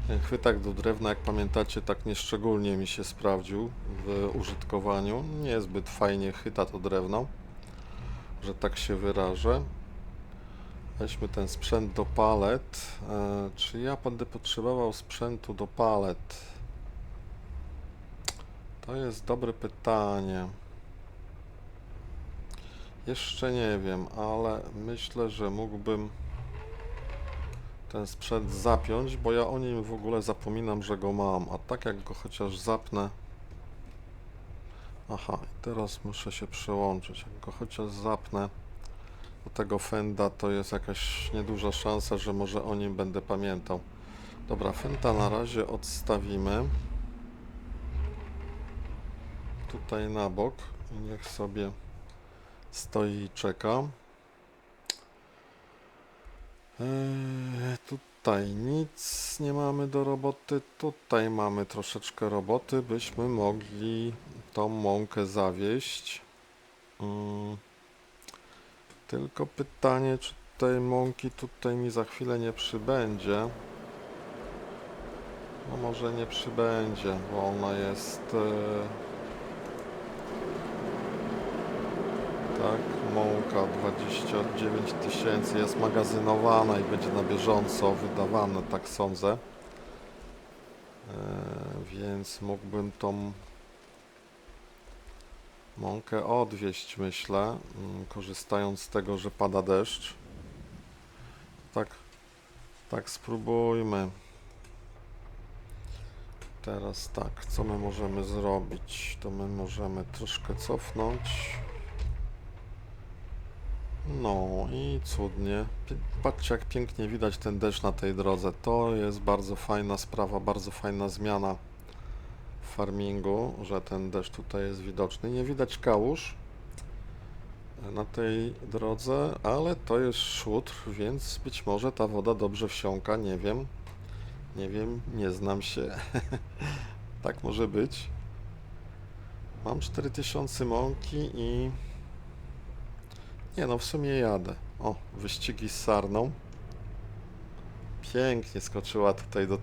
Ten chwytak do drewna, jak pamiętacie, tak nieszczególnie mi się sprawdził w użytkowaniu. Niezbyt fajnie chyta to drewno, że tak się wyrażę. Weźmy ten sprzęt do palet. Czy ja będę potrzebował sprzętu do palet? To jest dobre pytanie. Jeszcze nie wiem, ale myślę, że mógłbym ten sprzęt zapiąć, bo ja o nim w ogóle zapominam, że go mam. A tak jak go chociaż zapnę... Aha, i teraz muszę się przełączyć. Jak go chociaż zapnę do tego Fenda, to jest jakaś nieduża szansa, że może o nim będę pamiętał. Dobra, Fenda na razie odstawimy. Tutaj na bok i niech sobie stoi i czeka. Tutaj nic nie mamy do roboty. Tutaj mamy troszeczkę roboty. Byśmy mogli tą mąkę zawieść. Tylko pytanie, czy tej mąki tutaj mi za chwilę nie przybędzie. No może nie przybędzie, bo ona jest... Tak, mąka 29 000 jest magazynowana i będzie na bieżąco wydawana, tak sądzę. Więc mógłbym tą mąkę odwieźć, myślę, korzystając z tego, że pada deszcz. Tak spróbujmy. Teraz tak, co my możemy zrobić? To my możemy troszkę cofnąć. No i cudnie. Patrzcie, jak pięknie widać ten deszcz na tej drodze. To jest bardzo fajna sprawa, bardzo fajna zmiana w farmingu, że ten deszcz tutaj jest widoczny. Nie widać kałuż na tej drodze, ale to jest szutr, więc być może ta woda dobrze wsiąka, nie wiem. Nie wiem, nie znam się. Tak może być. Mam 4000 mąki i... Nie no, w sumie jadę. O, wyścigi z sarną. Pięknie skoczyła tutaj do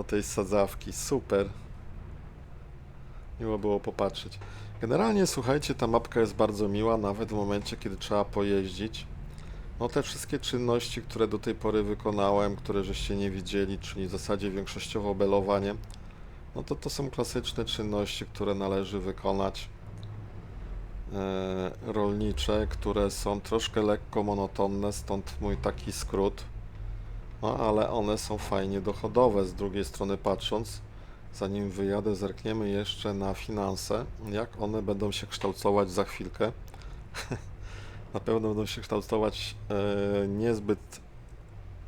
tej sadzawki. Super. Miło było popatrzeć. Generalnie, słuchajcie, ta mapka jest bardzo miła, nawet w momencie, kiedy trzeba pojeździć. No te wszystkie czynności, które do tej pory wykonałem, które żeście nie widzieli, czyli w zasadzie większościowo belowanie, no to są klasyczne czynności, które należy wykonać. Rolnicze, które są troszkę lekko monotonne, stąd mój taki skrót. No ale one są fajnie dochodowe, z drugiej strony patrząc. Zanim wyjadę, zerkniemy jeszcze na finanse, jak one będą się kształtować za chwilkę. Na pewno będą się kształtować niezbyt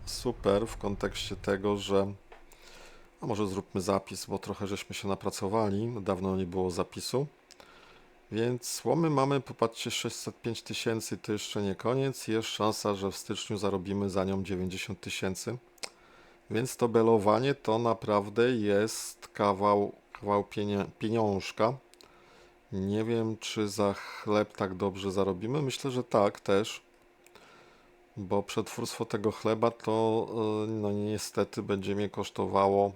super w kontekście tego, że... A może zróbmy zapis, bo trochę żeśmy się napracowali, dawno nie było zapisu. Więc słomy mamy, popatrzcie, 605 000, to jeszcze nie koniec. Jest szansa, że w styczniu zarobimy za nią 90 000. Więc to belowanie to naprawdę jest kawał pieniążka. Nie wiem, czy za chleb tak dobrze zarobimy. Myślę, że tak też. Bo przetwórstwo tego chleba to no niestety będzie mnie kosztowało...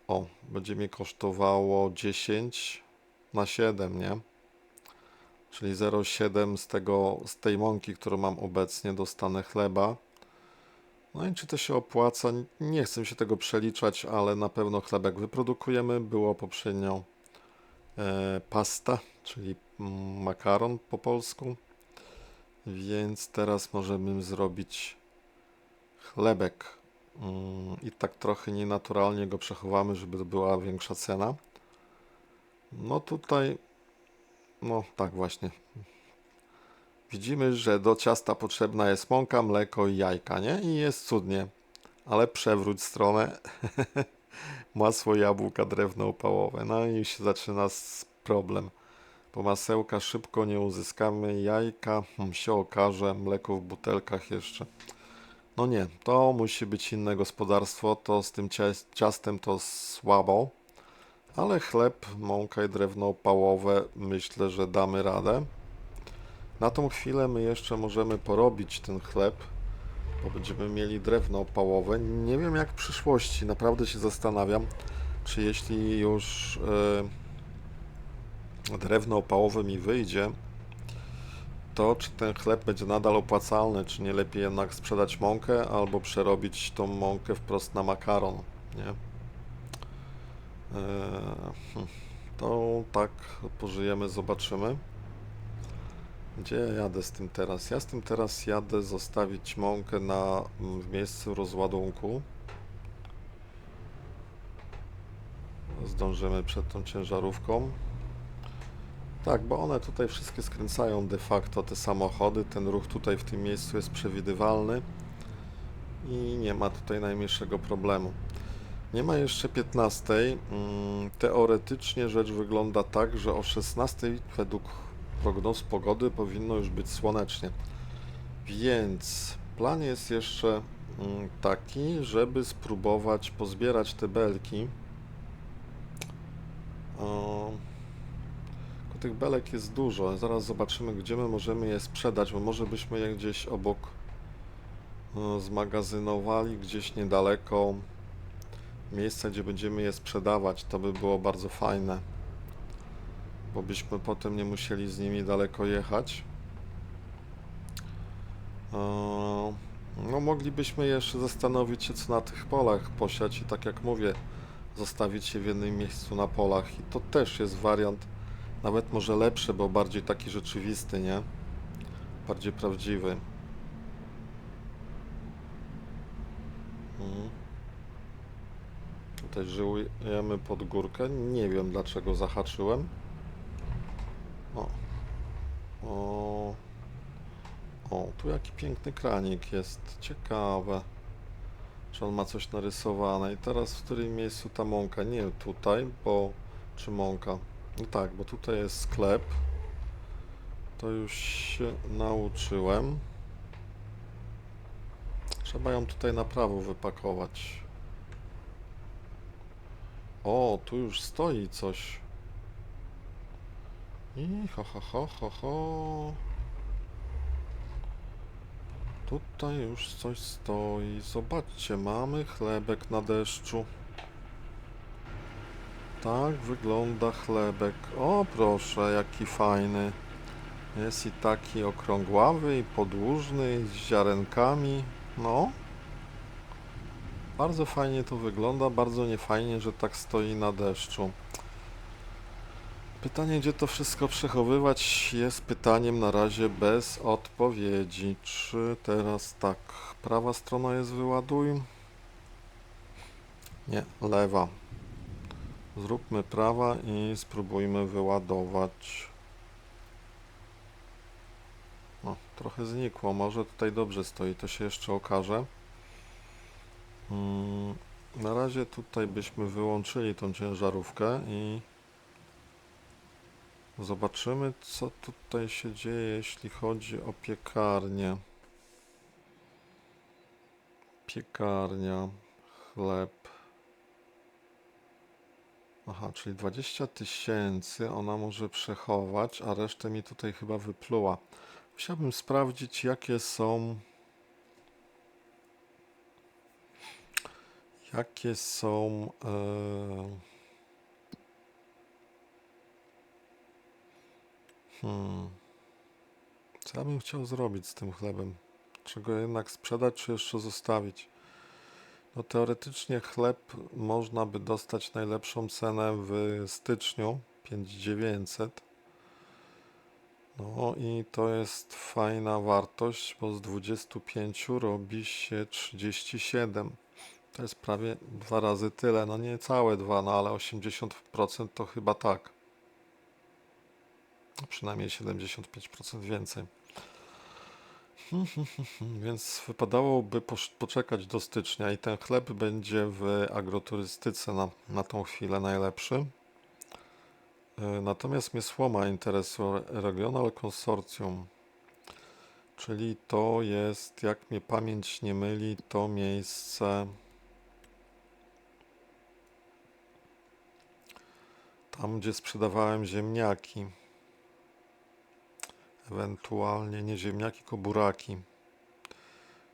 O, będzie mnie kosztowało 10 na 7, nie? Czyli 0,7 z tej mąki, którą mam obecnie, dostanę chleba. No i czy to się opłaca? Nie chcę się tego przeliczać, ale na pewno chlebek wyprodukujemy. Było poprzednio pasta, czyli makaron po polsku. Więc teraz możemy zrobić chlebek. I tak trochę nienaturalnie go przechowamy, żeby była większa cena. No tutaj, no tak właśnie. Widzimy, że do ciasta potrzebna jest mąka, mleko i jajka, nie? I jest cudnie. Ale przewróć stronę. Masło, jabłka, drewno opałowe. No i się zaczyna problem. Bo masełka szybko nie uzyskamy, jajka się okaże, mleko w butelkach jeszcze. No nie, to musi być inne gospodarstwo, to z tym ciastem to słabo. Ale chleb, mąka i drewno opałowe myślę, że damy radę. Na tą chwilę my jeszcze możemy porobić ten chleb, bo będziemy mieli drewno opałowe. Nie wiem jak w przyszłości, naprawdę się zastanawiam, czy jeśli już drewno opałowe mi wyjdzie, to czy ten chleb będzie nadal opłacalny, czy nie lepiej jednak sprzedać mąkę albo przerobić tą mąkę wprost na makaron, nie? To tak pożyjemy, zobaczymy. Gdzie ja jadę z tym teraz? Ja z tym teraz jadę zostawić mąkę w miejscu rozładunku. Zdążymy przed tą ciężarówką. Tak, bo one tutaj wszystkie skręcają de facto, te samochody. Ten ruch tutaj w tym miejscu jest przewidywalny i nie ma tutaj najmniejszego problemu. Nie ma jeszcze 15. Teoretycznie rzecz wygląda tak, że o 16 według prognoz pogody powinno już być słonecznie. Więc plan jest jeszcze taki, żeby spróbować pozbierać te belki. Tych belek jest dużo. Zaraz zobaczymy, gdzie my możemy je sprzedać, bo może byśmy je gdzieś obok zmagazynowali, gdzieś niedaleko miejsca, gdzie będziemy je sprzedawać. To by było bardzo fajne, bo byśmy potem nie musieli z nimi daleko jechać. No, moglibyśmy jeszcze zastanowić się, co na tych polach posiać i tak jak mówię, zostawić je w jednym miejscu na polach i to też jest wariant nawet może lepszy, bo bardziej taki rzeczywisty, nie? Bardziej prawdziwy. Tutaj żyjemy pod górkę. Nie wiem dlaczego zahaczyłem. O. O. O, tu jaki piękny kranik jest. Ciekawe. Czy on ma coś narysowane. I teraz w którym miejscu ta mąka? Nie tutaj, bo... Czy mąka? No tak, bo tutaj jest sklep. To już się nauczyłem. Trzeba ją tutaj na prawo wypakować. O, tu już stoi coś. I ho, ho, ho, ho, ho. Tutaj już coś stoi. Zobaczcie, mamy chlebek na deszczu. Tak wygląda chlebek. O, proszę, jaki fajny. Jest i taki okrągławy, i podłużny, i z ziarenkami. No. Bardzo fajnie to wygląda, bardzo niefajnie, że tak stoi na deszczu. Pytanie, gdzie to wszystko przechowywać, jest pytaniem na razie bez odpowiedzi. Czy teraz tak, prawa strona jest wyładuj? Nie, lewa. Zróbmy prawa i spróbujmy wyładować. No, trochę znikło, może tutaj dobrze stoi, to się jeszcze okaże. Na razie tutaj byśmy wyłączyli tą ciężarówkę i zobaczymy, co tutaj się dzieje, jeśli chodzi o piekarnię. Piekarnia, chleb. Aha, czyli 20 000 ona może przechować, a resztę mi tutaj chyba wypluła. Chciałbym sprawdzić, jakie są co ja bym chciał zrobić z tym chlebem? Czy go jednak sprzedać, czy jeszcze zostawić? No teoretycznie chleb można by dostać najlepszą cenę w styczniu, 5900. No i to jest fajna wartość, bo z 25 robi się 37. To jest prawie 2 razy tyle, no nie całe 2, no ale 80% to chyba tak. Przynajmniej 75% więcej. Więc wypadałoby poczekać do stycznia i ten chleb będzie w agroturystyce na tą chwilę najlepszy. Natomiast mnie słoma interesuje Regional Consortium, czyli to jest, jak mnie pamięć nie myli, to miejsce Tam, gdzie sprzedawałem ziemniaki. Ewentualnie nie ziemniaki, tylko buraki.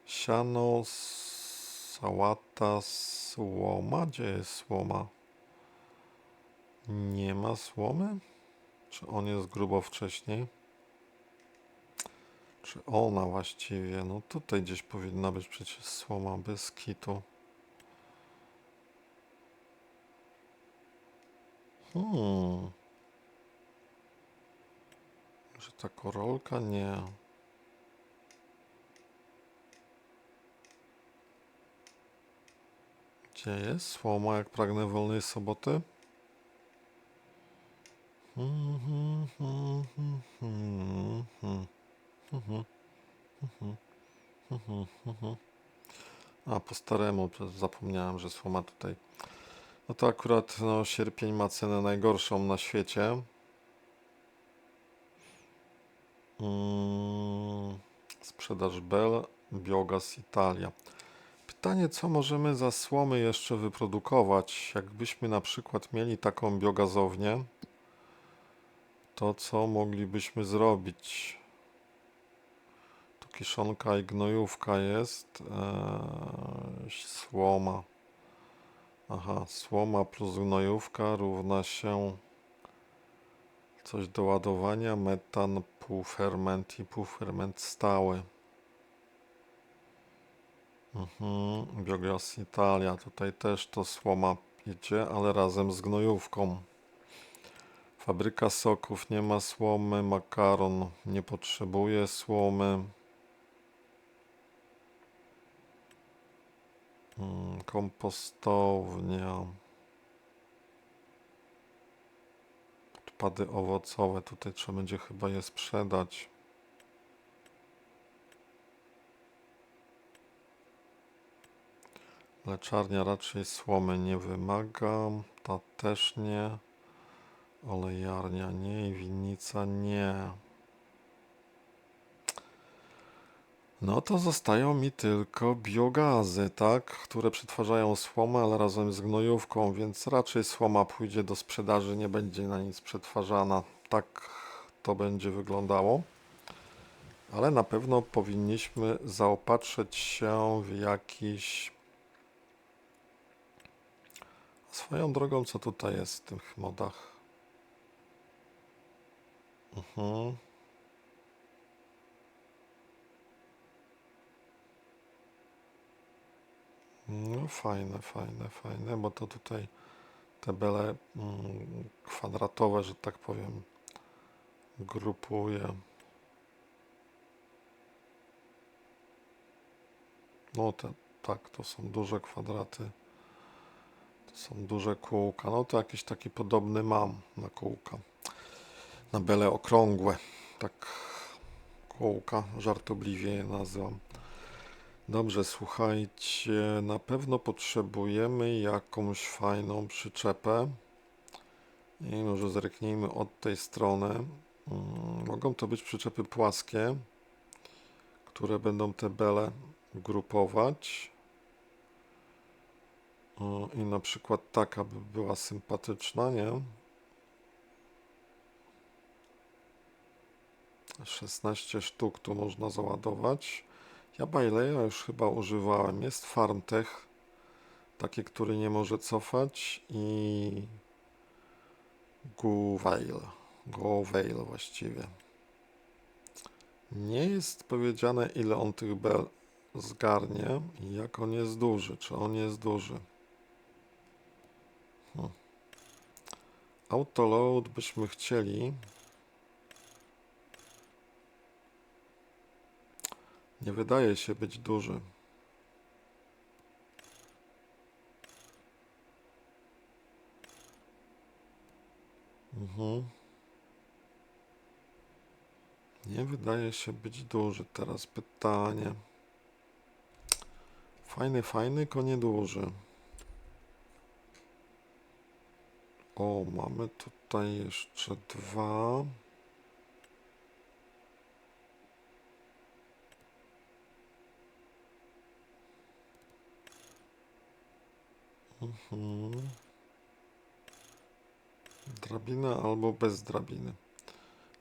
Siano, sałata, słoma. Gdzie jest słoma? Nie ma słomy? Czy on jest grubo wcześniej? Czy ona właściwie? No tutaj gdzieś powinna być przecież słoma bez kitu. Hmm. Że ta korolka? Nie. Gdzie jest słoma, jak pragnę wolnej soboty? Hmm, hmm, hmm, hmm, hmm, hmm, hmm, hmm, hmm, hmm. A, po staremu, zapomniałem, że słoma tutaj. No to akurat no, sierpień ma cenę najgorszą na świecie. Sprzedaż Bell, Biogaz Italia. Pytanie, co możemy za słomy jeszcze wyprodukować? Jakbyśmy na przykład mieli taką biogazownię, to co moglibyśmy zrobić? Tu kiszonka i gnojówka jest. Słoma. Aha, słoma plus gnojówka równa się coś do ładowania, metan, półferment i półferment stały. Biogaz Italia, tutaj też to słoma idzie, ale razem z gnojówką. Fabryka soków nie ma słomy, makaron nie potrzebuje słomy. Kompostownia. Odpady owocowe, tutaj trzeba będzie chyba je sprzedać. Mleczarnia raczej słomy nie wymaga, ta też nie. Olejarnia nie i winnica nie. No to zostają mi tylko biogazy, tak? Które przetwarzają słomę, ale razem z gnojówką, więc raczej słoma pójdzie do sprzedaży, nie będzie na nic przetwarzana. Tak to będzie wyglądało. Ale na pewno powinniśmy zaopatrzyć się w jakiś... Swoją drogą, co tutaj jest w tych modach? Mhm. No fajne, fajne, fajne, bo to tutaj te bele kwadratowe, że tak powiem, grupuje. No tak, to są duże kwadraty, to są duże kółka. No to jakiś taki podobny mam na kółka, na bele okrągłe, tak kółka, żartobliwie je nazywam. Dobrze, słuchajcie, na pewno potrzebujemy jakąś fajną przyczepę. I może zerknijmy od tej strony. Mogą to być przyczepy płaskie, które będą te bele grupować. I na przykład taka by była sympatyczna, nie? 16 sztuk tu można załadować. Ja Baileya już chyba używałem. Jest Farmtech, taki, który nie może cofać, i Goveil właściwie. Nie jest powiedziane, ile on tych bel zgarnie i jak on jest duży, czy on jest duży. Autoload byśmy chcieli. Nie wydaje się być duży. Nie wydaje się być duży. Teraz pytanie. Fajny, fajny, tylko nieduży. O, mamy tutaj jeszcze dwa. Drabina albo bez drabiny.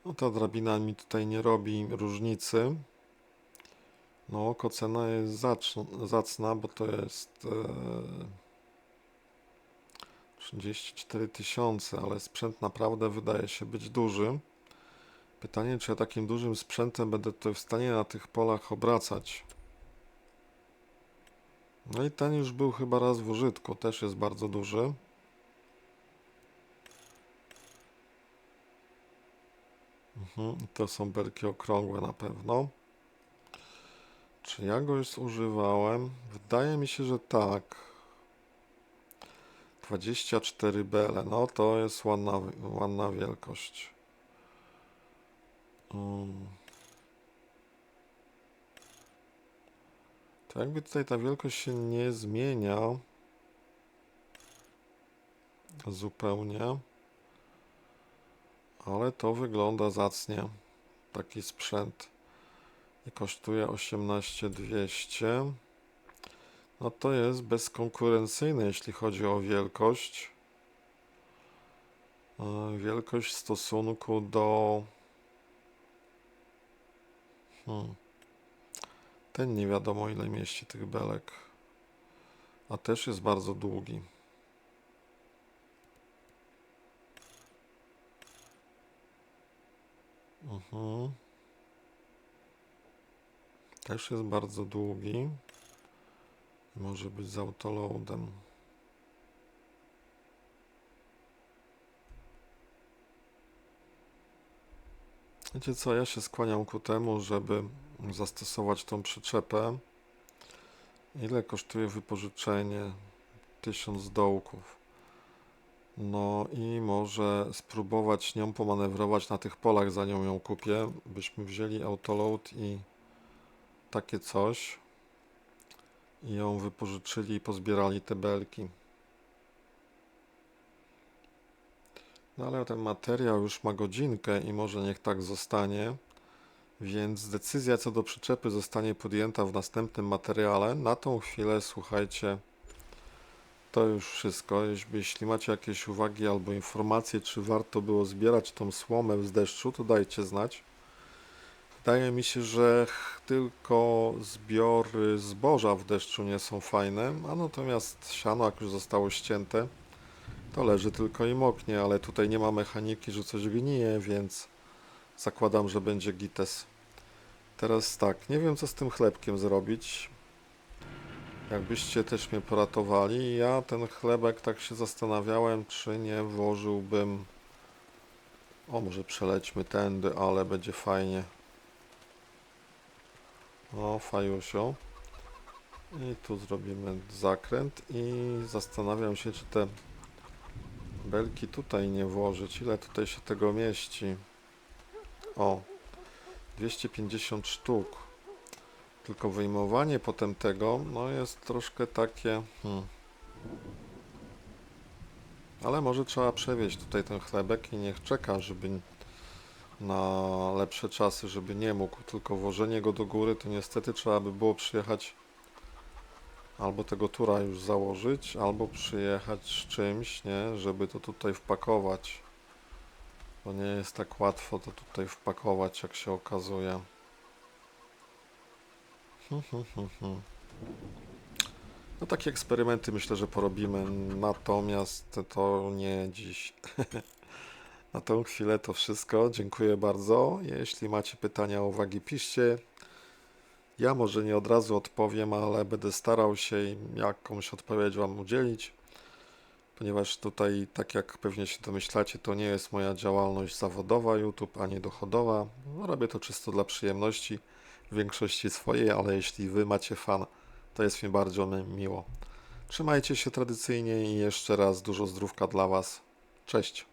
No ta drabina mi tutaj nie robi różnicy. No oko cena jest zacna, bo to jest 34 tysiące, ale sprzęt naprawdę wydaje się być duży. Pytanie, czy ja takim dużym sprzętem będę tutaj w stanie na tych polach obracać. No i ten już był chyba raz w użytku, też jest bardzo duży. To są belki okrągłe na pewno. Czy ja go już używałem? Wydaje mi się, że tak. 24 bele, no to jest ładna wielkość. To jakby tutaj ta wielkość się nie zmienia zupełnie, ale to wygląda zacnie. Taki sprzęt i kosztuje 18200. No to jest bezkonkurencyjny, jeśli chodzi o wielkość. Wielkość w stosunku do... Ten nie wiadomo ile mieści tych belek. A też jest bardzo długi. Też jest bardzo długi. Może być z autoloadem. Wiecie co, ja się skłaniam ku temu, żeby zastosować tą przyczepę. Ile kosztuje wypożyczenie? 1000 dołków. No i może spróbować nią pomanewrować na tych polach, zanim ją kupię. Byśmy wzięli autoload i takie coś i ją wypożyczyli i pozbierali te belki. No ale ten materiał już ma godzinkę i może niech tak zostanie, więc decyzja co do przyczepy zostanie podjęta w następnym materiale. Na tą chwilę, słuchajcie, to już wszystko. Jeśli macie jakieś uwagi albo informacje, czy warto było zbierać tą słomę z deszczu, to dajcie znać. Wydaje mi się, że tylko zbiory zboża w deszczu nie są fajne, a natomiast siano, jak już zostało ścięte, to leży tylko i moknie, ale tutaj nie ma mechaniki, że coś gnije, więc zakładam, że będzie gites. Teraz tak, nie wiem co z tym chlebkiem zrobić. Jakbyście też mnie poratowali. Ja ten chlebek tak się zastanawiałem, czy nie włożyłbym... O, może przelećmy tędy, ale będzie fajnie. O, fajusio. I tu zrobimy zakręt i zastanawiam się, czy te belki tutaj nie włożyć. Ile tutaj się tego mieści? O, 250 sztuk. Tylko wyjmowanie potem tego, no jest troszkę takie... Ale może trzeba przewieźć tutaj ten chlebek i niech czeka, żeby na lepsze czasy, żeby nie mógł. Tylko włożenie go do góry, to niestety trzeba by było przyjechać albo tego tura już założyć, albo przyjechać z czymś, nie, żeby to tutaj wpakować. Bo nie jest tak łatwo to tutaj wpakować, jak się okazuje. No takie eksperymenty myślę, że porobimy, natomiast to nie dziś. Na tą chwilę to wszystko. Dziękuję bardzo. Jeśli macie pytania, uwagi, piszcie. Ja może nie od razu odpowiem, ale będę starał się jakąś odpowiedź Wam udzielić, ponieważ tutaj, tak jak pewnie się domyślacie, to nie jest moja działalność zawodowa YouTube, ani dochodowa. No, robię to czysto dla przyjemności, w większości swojej, ale jeśli Wy macie fan, to jest mi bardzo miło. Trzymajcie się tradycyjnie i jeszcze raz dużo zdrówka dla Was. Cześć!